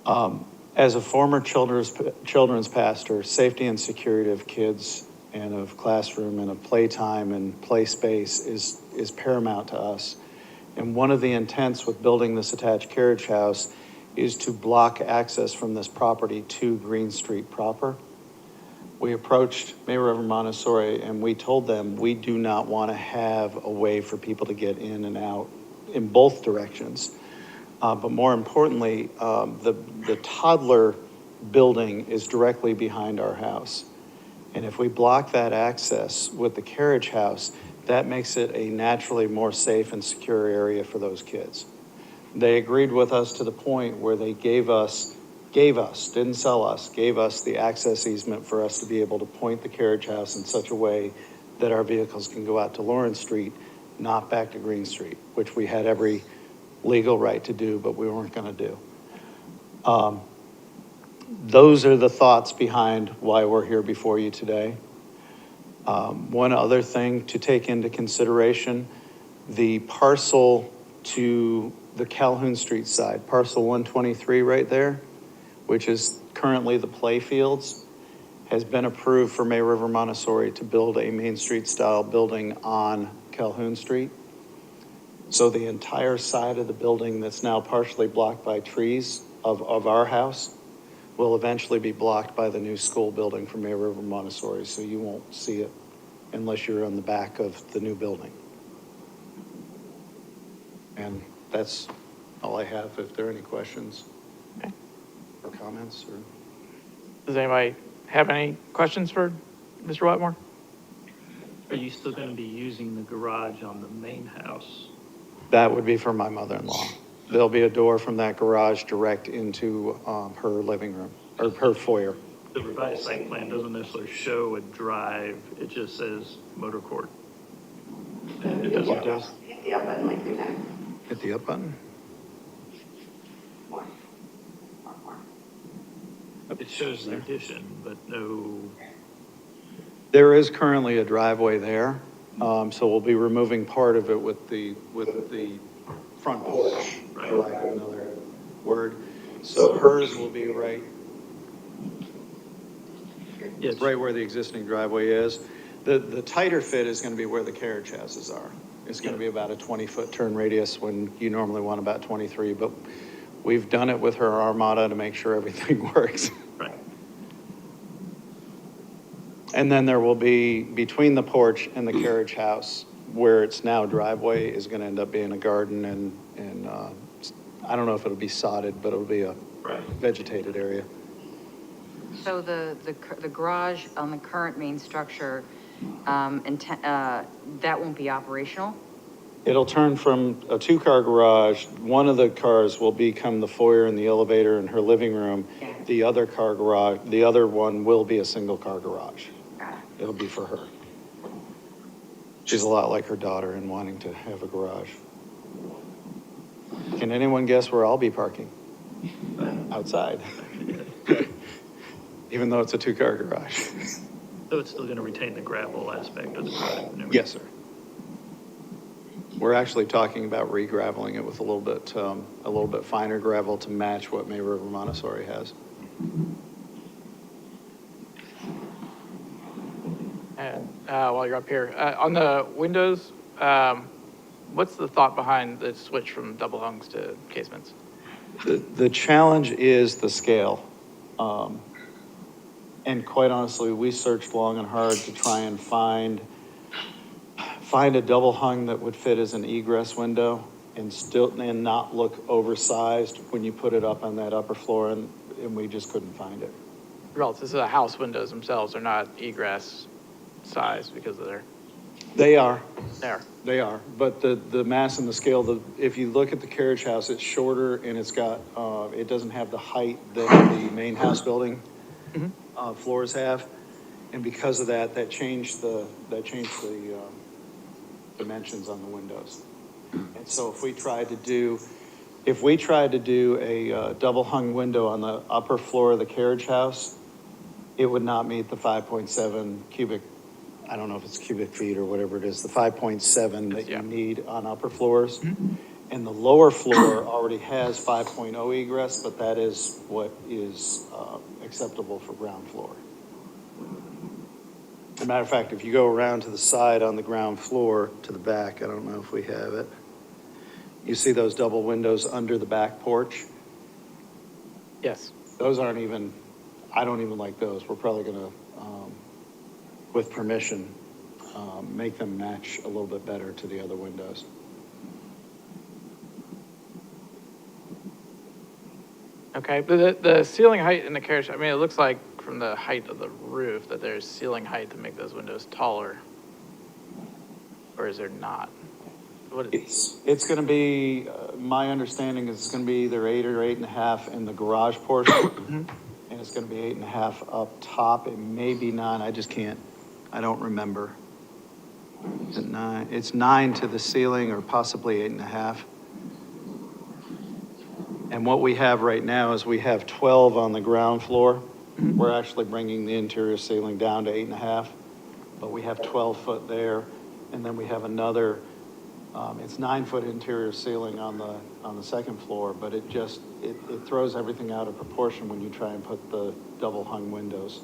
up? As a former children's pastor, safety and security of kids and of classroom and of playtime and play space is paramount to us. And one of the intents with building this attached carriage house is to block access from this property to Green Street proper. We approached May River Montessori and we told them we do not want to have a way for people to get in and out in both directions. But more importantly, the toddler building is directly behind our house. And if we block that access with the carriage house, that makes it a naturally more safe and secure area for those kids. They agreed with us to the point where they gave us, didn't sell us, gave us the access easement for us to be able to point the carriage house in such a way that our vehicles can go out to Lawrence Street, not back to Green Street, which we had every legal right to do, but we weren't going to do. Those are the thoughts behind why we're here before you today. One other thing to take into consideration, the parcel to the Calhoun Street side, parcel 123 right there, which is currently the play fields, has been approved for May River Montessori to build a Main Street style building on Calhoun Street. So the entire side of the building that's now partially blocked by trees of our house will eventually be blocked by the new school building for May River Montessori, so you won't see it unless you're on the back of the new building. And that's all I have. If there are any questions Okay. or comments, or. Does anybody have any questions for Mr. Wetmore? Are you still going to be using the garage on the main house? That would be for my mother-in-law. There'll be a door from that garage direct into her living room, or her foyer. The revised site plan doesn't necessarily show a drive, it just says motor court. It doesn't. Hit the up button like you know. Hit the up button. It shows the addition, but no, There is currently a driveway there, so we'll be removing part of it with the front porch, for lack of another word. So hers will be right yes. right where the existing driveway is. The tighter fit is going to be where the carriage houses are. It's going to be about a 20-foot turn radius when you normally want about 23, but we've done it with her Armada to make sure everything works. Right. And then there will be, between the porch and the carriage house, where it's now driveway, is going to end up being a garden and I don't know if it'll be sodded, but it'll be a vegetated area. So the garage on the current main structure, that won't be operational? It'll turn from a two-car garage. One of the cars will become the foyer and the elevator in her living room. Yeah. The other car garage, the other one will be a single-car garage. Got it. It'll be for her. She's a lot like her daughter in wanting to have a garage. Can anyone guess where I'll be parking? Outside. Even though it's a two-car garage. So it's still going to retain the gravel aspect of the drive and everything? Yes, sir. We're actually talking about re-graveling it with a little bit finer gravel to match what May River Montessori has. And while you're up here, on the windows, what's the thought behind the switch from double hungs to casements? The challenge is the scale. And quite honestly, we searched long and hard to try and find a double hung that would fit as an egress window and not look oversized when you put it up on that upper floor, and we just couldn't find it. Well, this is the house windows themselves, they're not egress size because of their, They are. there. They are, but the mass and the scale, if you look at the carriage house, it's shorter and it's got, it doesn't have the height that the main house building floors have. And because of that, that changed the dimensions on the windows. And so if we tried to do a double hung window on the upper floor of the carriage house, it would not meet the 5.7 cubic, I don't know if it's cubic feet or whatever it is, the 5.7 that Yeah. you need on upper floors. And the lower floor already has 5.0 egress, but that is what is acceptable for ground floor. As a matter of fact, if you go around to the side on the ground floor to the back, I don't know if we have it. You see those double windows under the back porch? Yes. Those aren't even, I don't even like those. We're probably gonna, with permission, make them match a little bit better to the other windows. Okay, but the ceiling height in the carriage, I mean, it looks like from the height of the roof that there's ceiling height to make those windows taller. Or is there not? What, It's gonna be, my understanding is it's gonna be either 8 or 8.5 in the garage portion. And it's gonna be 8.5 up top. It may be 9, I just can't, I don't remember. Is it 9? It's 9 to the ceiling or possibly 8.5. And what we have right now is we have 12 on the ground floor. We're actually bringing the interior ceiling down to 8.5, but we have 12 foot there. And then we have another, it's 9-foot interior ceiling on the second floor, but it throws everything out of proportion when you try and put the double hung windows.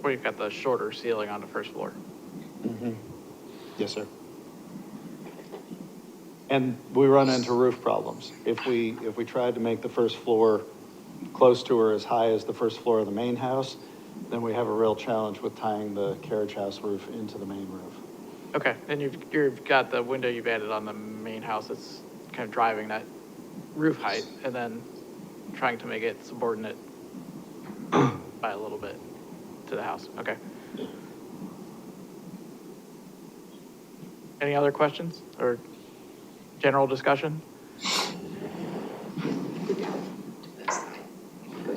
where you've got the shorter ceiling on the first floor. Yes, sir. And we run into roof problems. If we tried to make the first floor close to or as high as the first floor of the main house, then we have a real challenge with tying the carriage house roof into the main roof. Okay, and you've got the window you've added on the main house, it's kind of driving that roof height and then trying to make it subordinate by a little bit to the house. Okay. Any other questions or general discussion?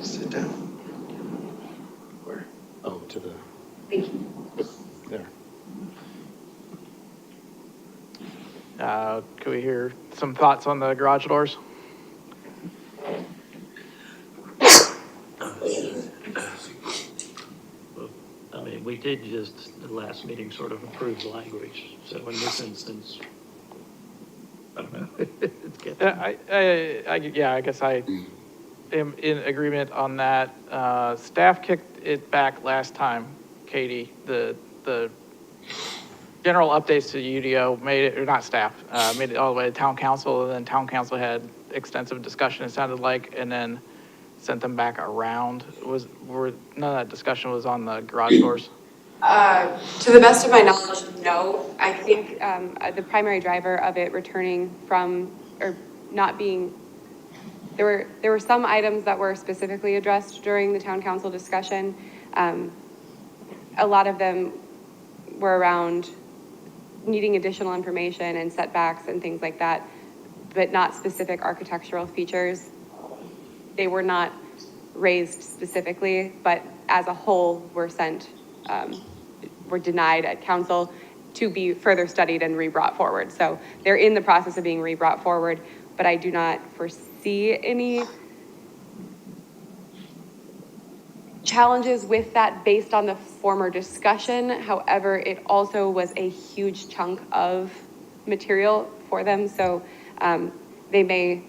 Sit down. Where? Oh, to the, there. Could we hear some thoughts on the garage doors? Well, I mean, we did just, the last meeting, sort of approve the language, so in this instance, I don't know. It's good. Yeah, I guess I am in agreement on that. Staff kicked it back last time, Katie. The general updates to the UDO made it, or not staff, made it all the way to town council, and then town council had extensive discussion, it sounded like, and then sent them back around. None of that discussion was on the garage doors? To the best of my knowledge, no. I think the primary driver of it returning from, or not being, there were some items that were specifically addressed during the town council discussion. A lot of them were around needing additional information and setbacks and things like that, but not specific architectural features. They were not raised specifically, but as a whole were sent, were denied at council to be further studied and re-brought forward. So they're in the process of being re-brought forward, but I do not foresee any challenges with that based on the former discussion. However, it also was a huge chunk of material for them, so they may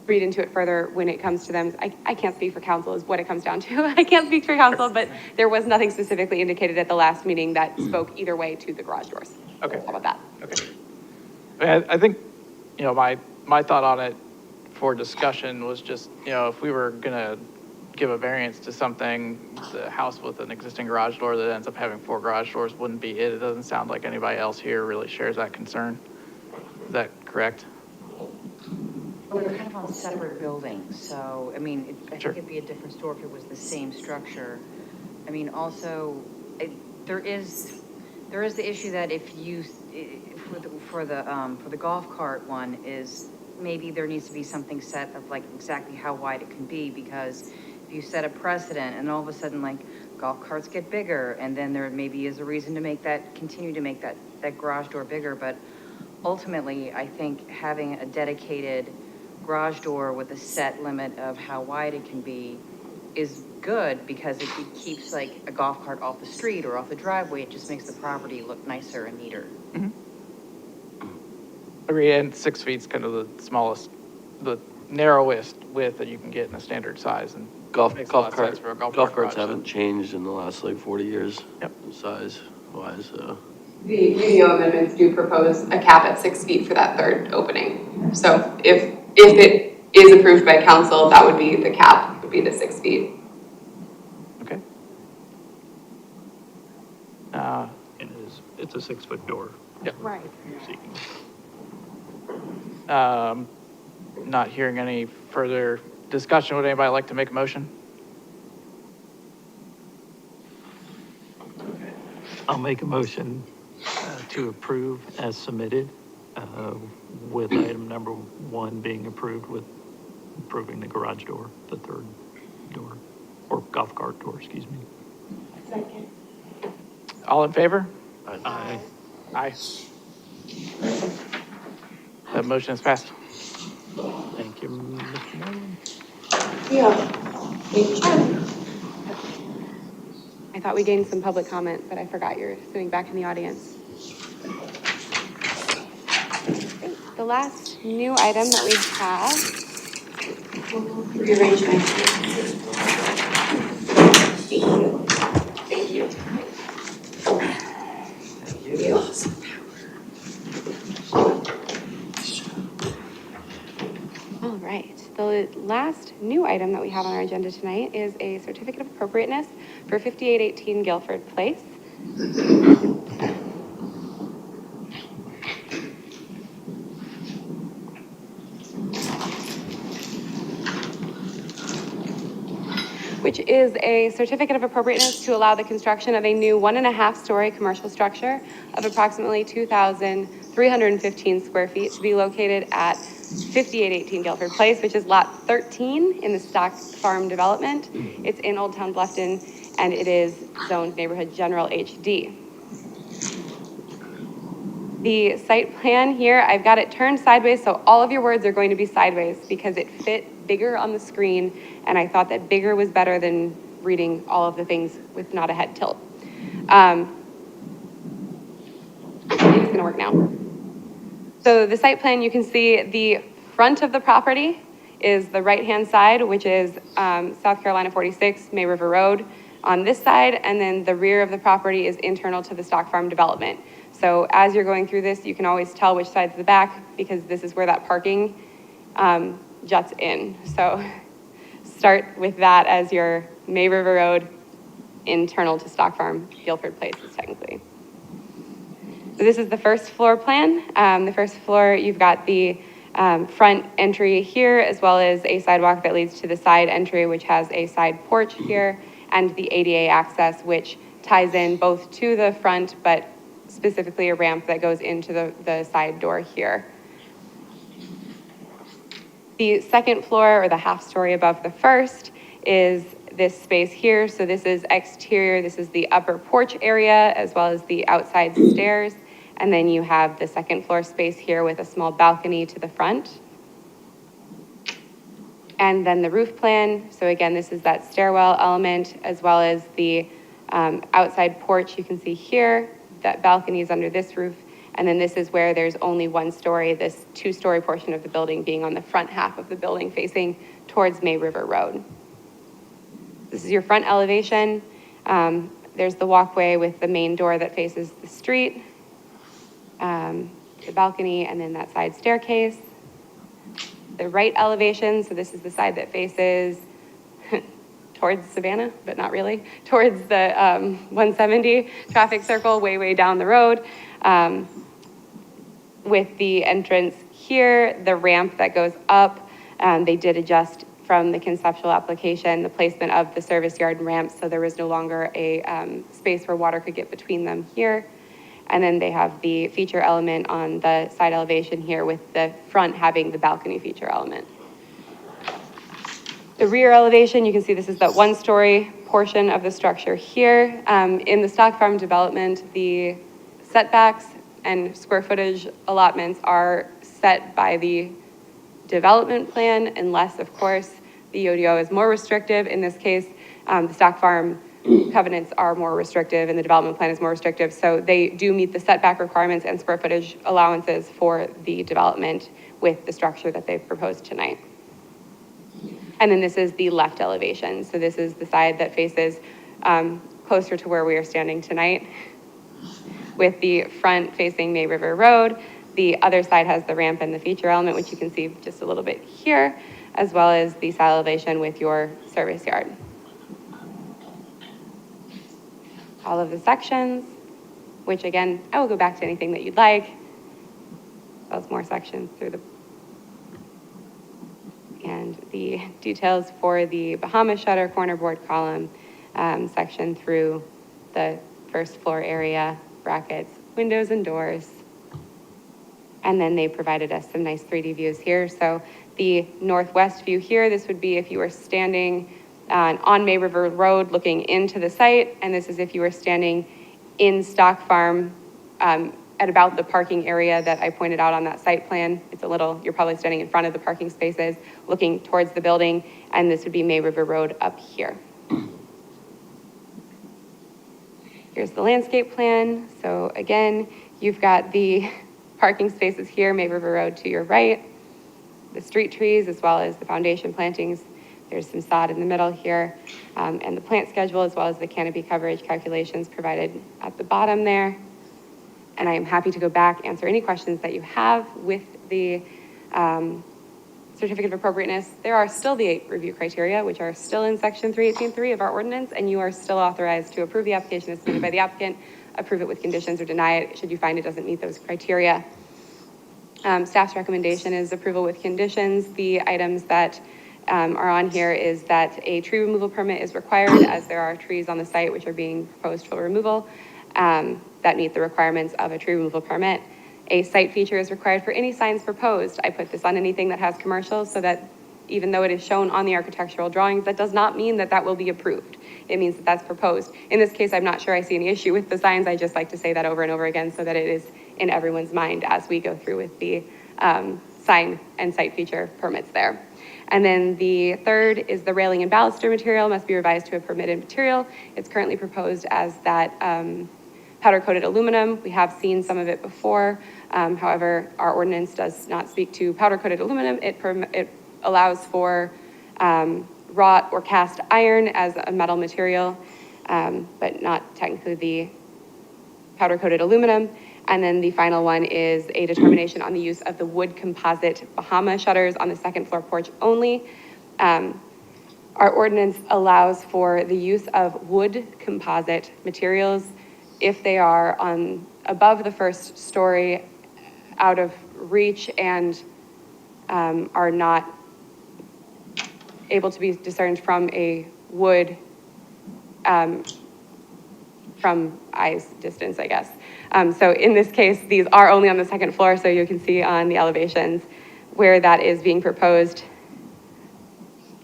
read into it further when it comes to them. I can't speak for council is what it comes down to. I can't speak for council, but there was nothing specifically indicated at the last meeting that spoke either way to the garage doors. Okay. How about that? Okay. I think, my thought on it for discussion was just, if we were gonna give a variance to something, the house with an existing garage door that ends up having 4 garage doors wouldn't be it. It doesn't sound like anybody else here really shares that concern. Is that correct? Well, they're kind of on separate buildings, so, I mean, I Sure. think it'd be a different story if it was the same structure. I mean, also, there is the issue that if you, for the golf cart one is, maybe there needs to be something set of like exactly how wide it can be, because if you set a precedent and all of a sudden like golf carts get bigger, and then there maybe is a reason to continue to make that garage door bigger, but ultimately, I think having a dedicated garage door with a set limit of how wide it can be is good, because it keeps like a golf cart off the street or off the driveway. It just makes the property look nicer and neater. Agree, and 6 feet's kind of the smallest, the narrowest width that you can get in a standard size, and makes a lot of sense for a golf Golf cart carts garage. haven't changed in the last like 40 years. Yep. Size wise, so. The UDO amendments do propose a cap at 6 feet for that third opening. So if it is approved by council, that would be the cap, would be the 6 feet. Okay. And it's a 6-foot door. Yep. Right. You're seeking. Not hearing any further discussion. Would anybody like to make a motion? I'll make a motion to approve as submitted, with item number 1 being approved with approving the garage door, the third door, or golf cart door, excuse me. Second. All in favor? Aye. Aye. That motion is passed. Thank you, Mr. Nolan. I thought we gained some public comment, but I forgot you're sitting back in the audience. The last new item that we have. Rearrange my Thank you. All right, the last new item that we have on our agenda tonight is a certificate of appropriateness for 5818 Guilford Place. which is a certificate of appropriateness to allow the construction of a new 1.5-story commercial structure of approximately 2,315 square feet to be located at 5818 Guilford Place, which is lot 13 in the Stock Farm development. It's in Old Town Bluffton, and it is zoned neighborhood general HD. The site plan here, I've got it turned sideways, so all of your words are going to be sideways because it fit bigger on the screen, and I thought that bigger was better than reading all of the things with not a head tilt. It's gonna work now. So the site plan, you can see the front of the property is the right-hand side, which is South Carolina 46, May River Road on this side, and then the rear of the property is internal to the Stock Farm development. So as you're going through this, you can always tell which side's the back because this is where that parking juts in. So start with that as your May River Road, internal to Stock Farm, Guilford Place is technically. So this is the first floor plan. The first floor, you've got the front entry here, as well as a sidewalk that leads to the side entry, which has a side porch here, and the ADA access, which ties in both to the front, but specifically a ramp that goes into the side door here. The second floor, or the half story above the first, is this space here. So this is exterior, this is the upper porch area, as well as the outside stairs. And then you have the second floor space here with a small balcony to the front. And then the roof plan. So again, this is that stairwell element, as well as the outside porch you can see here. That balcony is under this roof. And then this is where there's only one story, this 2-story portion of the building being on the front half of the building facing towards May River Road. This is your front elevation. There's the walkway with the main door that faces the street, the balcony, and then that side staircase. The right elevation, so this is the side that faces towards Savannah, but not really, towards the 170 traffic circle way down the road. With the entrance here, the ramp that goes up, they did adjust from the conceptual application, the placement of the service yard ramps, so there was no longer a space where water could get between them here. And then they have the feature element on the side elevation here with the front having the balcony feature element. The rear elevation, you can see this is that 1-story portion of the structure here. In the Stock Farm development, the setbacks and square footage allotments are set by the development plan, unless, of course, the ODO is more restrictive. In this case, the Stock Farm covenants are more restrictive and the development plan is more restrictive. So they do meet the setback requirements and square footage allowances for the development with the structure that they've proposed tonight. And then this is the left elevation. So this is the side that faces closer to where we are standing tonight, with the front facing May River Road. The other side has the ramp and the feature element, which you can see just a little bit here, as well as the side elevation with your service yard. All of the sections, which again, I will go back to anything that you'd like. There's more sections through the, and the details for the Bahama shutter corner board column section through the first floor area, brackets, windows and doors. And then they provided us some nice 3D views here. So the northwest view here, this would be if you were standing on May River Road looking into the site, and this is if you were standing in Stock Farm at about the parking area that I pointed out on that site plan. It's a little, you're probably standing in front of the parking spaces looking towards the building, and this would be May River Road up here. Here's the landscape plan. So again, you've got the parking spaces here, May River Road to your right, the street trees, as well as the foundation plantings. There's some sod in the middle here, and the plant schedule, as well as the canopy coverage calculations provided at the bottom there. And I am happy to go back, answer any questions that you have with the certificate of appropriateness. There are still the 8 review criteria, which are still in section 318.3 of our ordinance, and you are still authorized to approve the application as submitted by the applicant, approve it with conditions, or deny it should you find it doesn't meet those criteria. Staff's recommendation is approval with conditions. The items that are on here is that a tree removal permit is required as there are trees on the site which are being proposed for removal that meet the requirements of a tree removal permit. A site feature is required for any signs proposed. I put this on anything that has commercials so that even though it is shown on the architectural drawings, that does not mean that that will be approved. It means that that's proposed. In this case, I'm not sure I see any issue with the signs. I just like to say that over and over again so that it is in everyone's mind as we go through with the sign and site feature permits there. And then the third is the railing and baluster material must be revised to a permitted material. It's currently proposed as that powder coated aluminum. We have seen some of it before. However, our ordinance does not speak to powder coated aluminum. It allows for wrought or cast iron as a metal material, but not technically the powder coated aluminum. And then the final one is a determination on the use of the wood composite Bahama shutters on the second floor porch only. Our ordinance allows for the use of wood composite materials if they are on above the first story, out of reach, and are not able to be discerned from a wood from eyes distance, I guess. So in this case, these are only on the second floor, so you can see on the elevations where that is being proposed.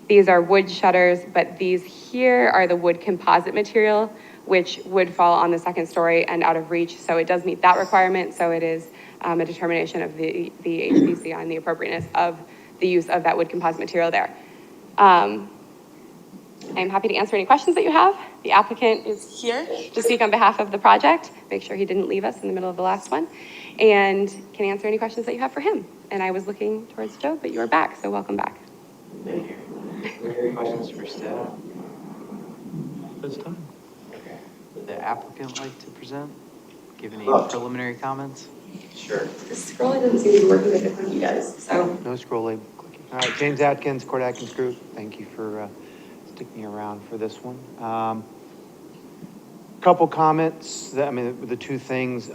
These are wood shutters, but these here are the wood composite material, which would fall on the second story and out of reach. So it does meet that requirement. So it is a determination of the HPC on the appropriateness of the use of that wood composite material there. I'm happy to answer any questions that you have. The applicant is here to speak on behalf of the project. Make sure he didn't leave us in the middle of the last one, and can answer any questions that you have for him. And I was looking towards Joe, but you are back, so welcome back. Thank you. Are there any questions for staff? This time. Okay. Would the applicant like to present? Give any preliminary comments? Sure. This scrolling doesn't seem to be working with it for you guys, so. No scrolling, clicking. All right, James Atkins, Court Atkins Group. Thank you for sticking around for this one. Couple comments, the two things,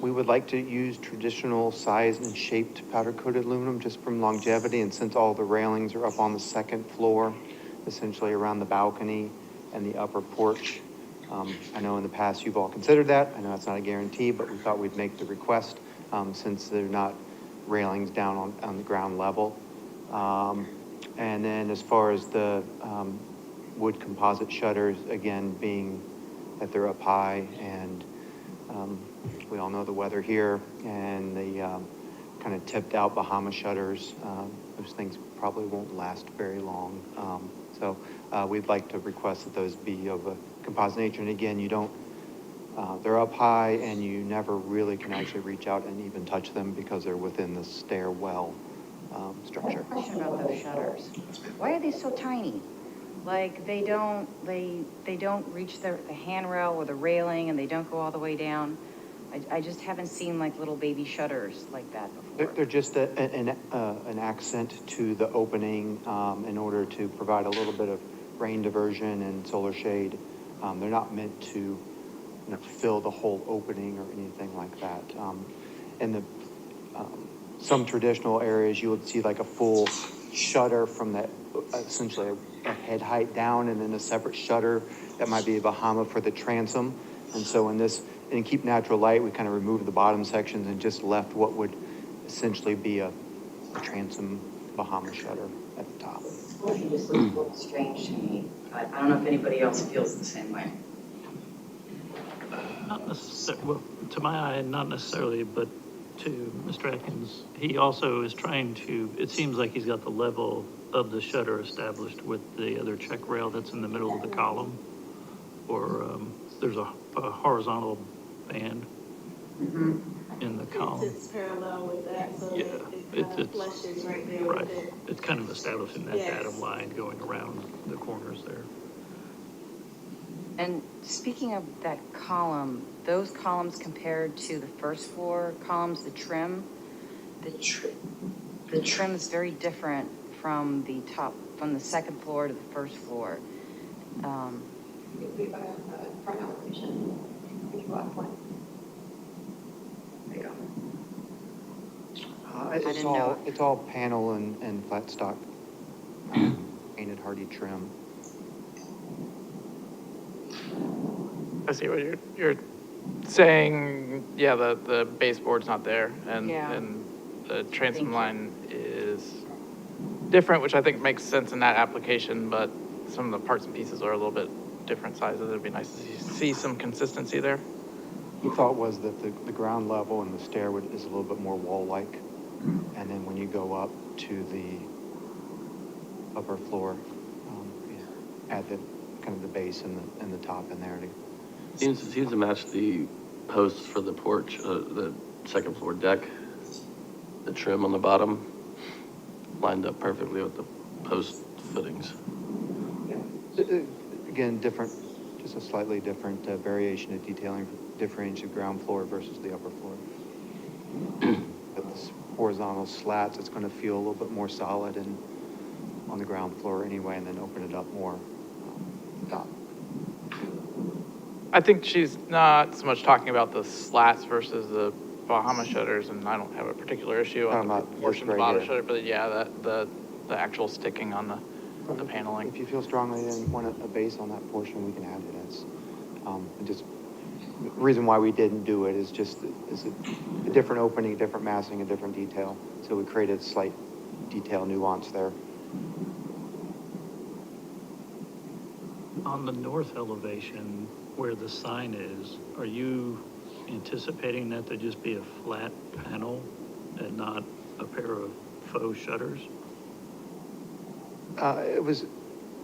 we would like to use traditional sized and shaped powder coated aluminum just from longevity, and since all the railings are up on the second floor, essentially around the balcony and the upper porch. I know in the past you've all considered that. I know that's not a guarantee, but we thought we'd make the request since they're not railings down on the ground level. And then as far as the wood composite shutters, again, being that they're up high, and we all know the weather here, and the kind of tipped out Bahama shutters, those things probably won't last very long. So we'd like to request that those be of a composite nature. And again, you don't, they're up high and you never really can actually reach out and even touch them because they're within the stairwell structure. I have a question about those shutters. Why are they so tiny? Like they don't reach the handrail or the railing, and they don't go all the way down. I just haven't seen like little baby shutters like that before. They're just an accent to the opening in order to provide a little bit of rain diversion and solar shade. They're not meant to fill the whole opening or anything like that. In the some traditional areas, you would see like a full shutter from that, essentially a head height down, and then a separate shutter that might be a Bahama for the transom. And so in this, and keep natural light, we kind of removed the bottom sections and just left what would essentially be a transom Bahama shutter at the top. It just looks a little strange to me, but I don't know if anybody else feels the same way. Not necessarily, well, to my eye, not necessarily, but to Mr. Atkins, he also is trying to, it seems like he's got the level of the shutter established with the other check rail that's in the middle of the column, or there's a horizontal band in the column. It's parallel with that, so Yeah, it kind of flushes right there right. with it. It's kind of establishing that Yes. datum line going around the corners there. And speaking of that column, those columns compared to the first floor columns, the trim is very different from the top, from the second floor to the first floor. We buy a front elevation. We can go up one. There you go. didn't know. It's all panel and flat stock. hardy trim. I see what you're saying. Yeah, the baseboard's not there, and Yeah. and the transom Thank you. line is different, which I think makes sense in that application, but some of the parts and pieces are a little bit different sizes. It'd be nice to see some consistency there. The thought was that the ground level and the stair is a little bit more wall-like. And then when you go up to the upper floor, add the, kind of the base and the top in there. Seems to match the posts for the porch, the second floor deck. The trim on the bottom lined up perfectly with the post footings. Again, different, just a slightly different variation of detailing, differentiating the ground floor versus the upper floor. With this horizontal slats, it's gonna feel a little bit more solid and on the ground floor anyway, and then open it up more. Top. I think she's not so much talking about the slats versus the Bahama shutters, and I don't have a particular issue on Talking the about proportion of this the right bottom here. shutter, but yeah, the actual sticking on the paneling. If you feel strongly and want a base on that portion, we can add it as, just, the reason why we didn't do it is just, is a different opening, different massing, a different detail. So we created slight detail nuance there. On the north elevation where the sign is, are you anticipating that to just be a flat panel and not a pair of faux shutters? It was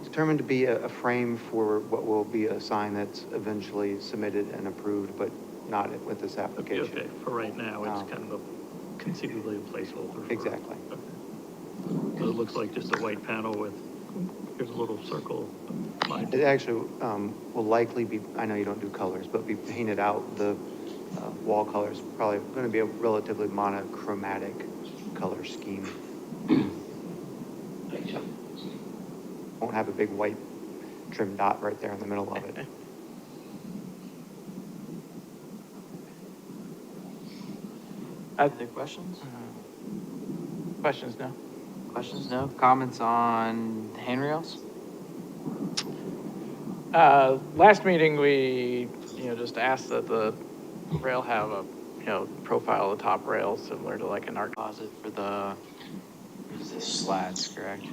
determined to be a frame for what will be a sign that's eventually submitted and approved, but not with this application. Okay, for right now, it's kind of conceivably a placeholder. Exactly. Okay. So it looks like just a white panel with, here's a little circle. It actually will likely be, I know you don't do colors, but be painted out. The wall colors probably going to be a relatively monochromatic color scheme. Won't have a big white trim dot right there in the middle of it. Other questions? Questions, no? Questions, no? Comments on handrails? Last meeting, we, just asked that the rail have a, profile of the top rail similar to like an art Closet for the slats, correct?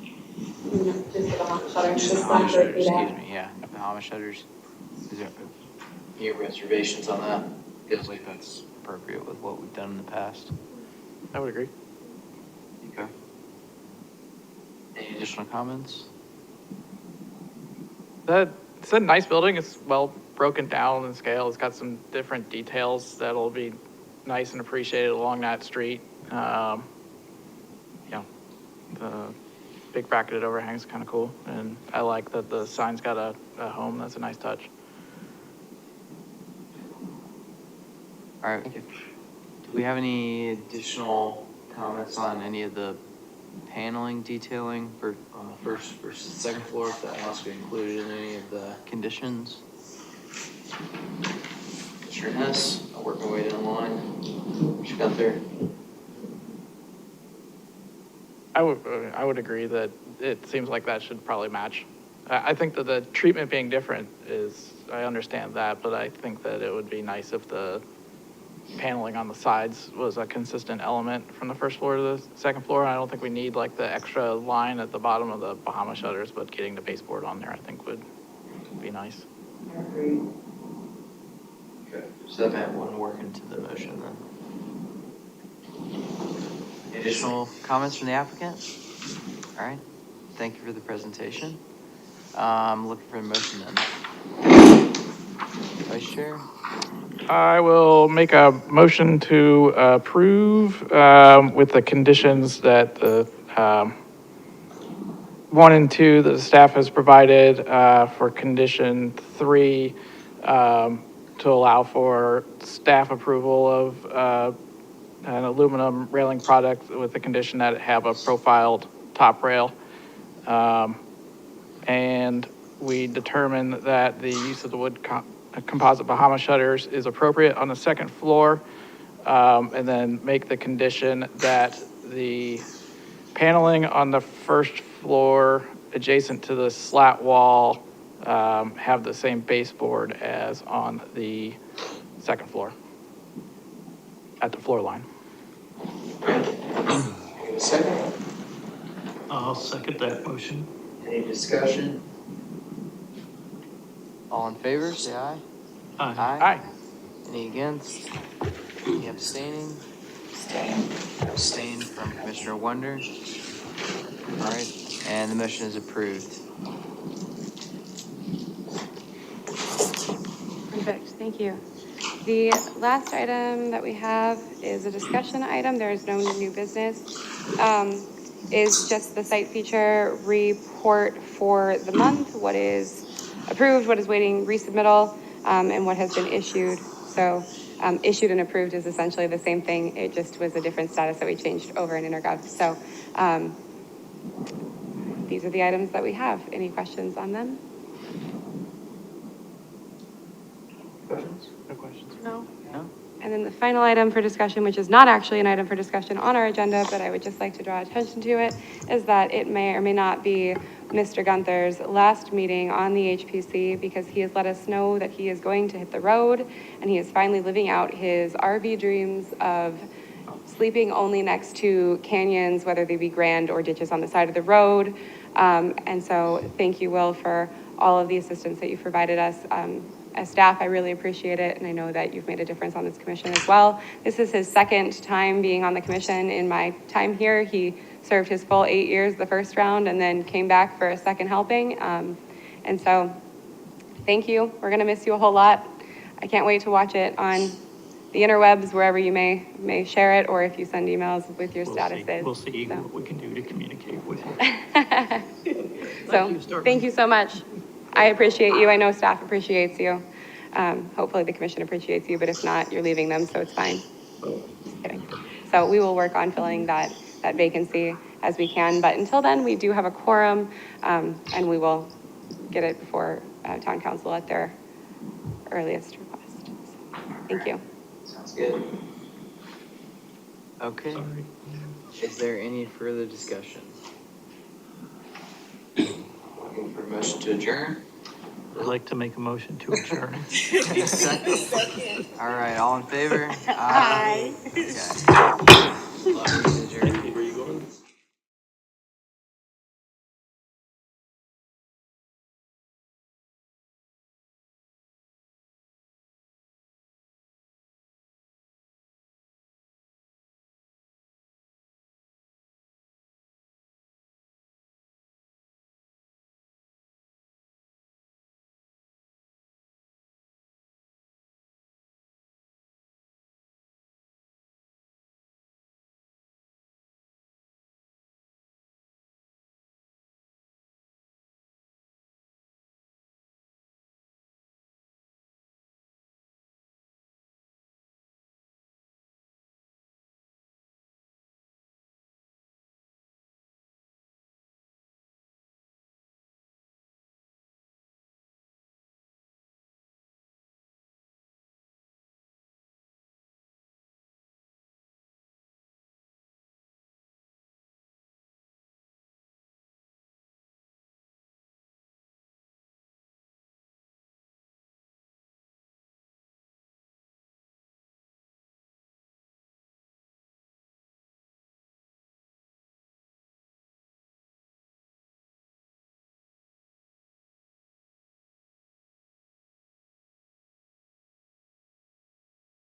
Just the Bahama shutters, Just the the Bahama slats right shutters, through excuse that. me, yeah, Bahama shutters. Is there any reservations on that? Feels like that's appropriate with what we've done in the past. I would agree. Okay. Any additional comments? It's a nice building. It's well broken down in scale. It's got some different details that'll be nice and appreciated along that street. The big bracketed overhang is kind of cool, and I like that the sign's got a home. That's a nice touch. All right, do we have any additional comments on any of the paneling detailing for on the first versus second floor, if that has to be included in any of the conditions? Mr. Hess, I'll work my way down the line. What you got there? I would agree that it seems like that should probably match. I think that the treatment being different is, I understand that, but I think that it would be nice if the paneling on the sides was a consistent element from the first floor to the second floor. I don't think we need like the extra line at the bottom of the Bahama shutters, but getting the baseboard on there, I think would be nice. Okay, so that might want to work into the motion then. Additional comments from the applicant? All right, thank you for the presentation. Looking for a motion then. Vice Chair? I will make a motion to approve with the conditions that the 1 and 2 that the staff has provided for condition 3 to allow for staff approval of an aluminum railing product with the condition that it have a profiled top rail. And we determine that the use of the wood composite Bahama shutters is appropriate on the second floor. And then make the condition that the paneling on the first floor adjacent to the slat wall, have the same baseboard as on the second floor, at the floor line. Second, I'll second that motion. any discussion? All in favor, say aye. Aye. Aye. Any against? Any abstaining? Abstain from Commissioner Wonder. All right, and the motion is approved. Perfect, thank you. The last item that we have is a discussion item, there is no new business. Is just the site feature report for the month, what is approved, what is waiting resubmittal, and what has been issued. So, issued and approved is essentially the same thing, it just was a different status that we changed over in Intergov. So, these are the items that we have. Any questions on them? Questions? No questions. No? No? And then the final item for discussion, which is not actually an item for discussion on our agenda, but I would just like to draw attention to it, is that it may or may not be Mr. Gunther's last meeting on the HPC because he has let us know that he is going to hit the road and he is finally living out his RV dreams of sleeping only next to canyons, whether they be grand or ditches on the side of the road. And so thank you, Will, for all of the assistance that you've provided us. As staff, I really appreciate it, and I know that you've made a difference on this commission as well. This is his second time being on the commission in my time here. He served his full 8 years the first round and then came back for a second helping. And so, thank you. We're gonna miss you a whole lot. I can't wait to watch it on the interwebs, wherever you may share it, or if you send emails with your statuses. We'll see So. what we can do to communicate with you. So, thank you so much. I appreciate you. I know staff appreciates you. Hopefully the commission appreciates you, but if not, you're leaving them, so it's fine. Just kidding. So we will work on filling that vacancy as we can, but until then, we do have a quorum, and we will get it before town council at their earliest request. So, thank you. Sounds good. Okay, Sorry. is there any further discussion? Looking for a motion to adjourn? I'd like to make a motion to adjourn. Any second? All right, all in favor? Aye. Okay.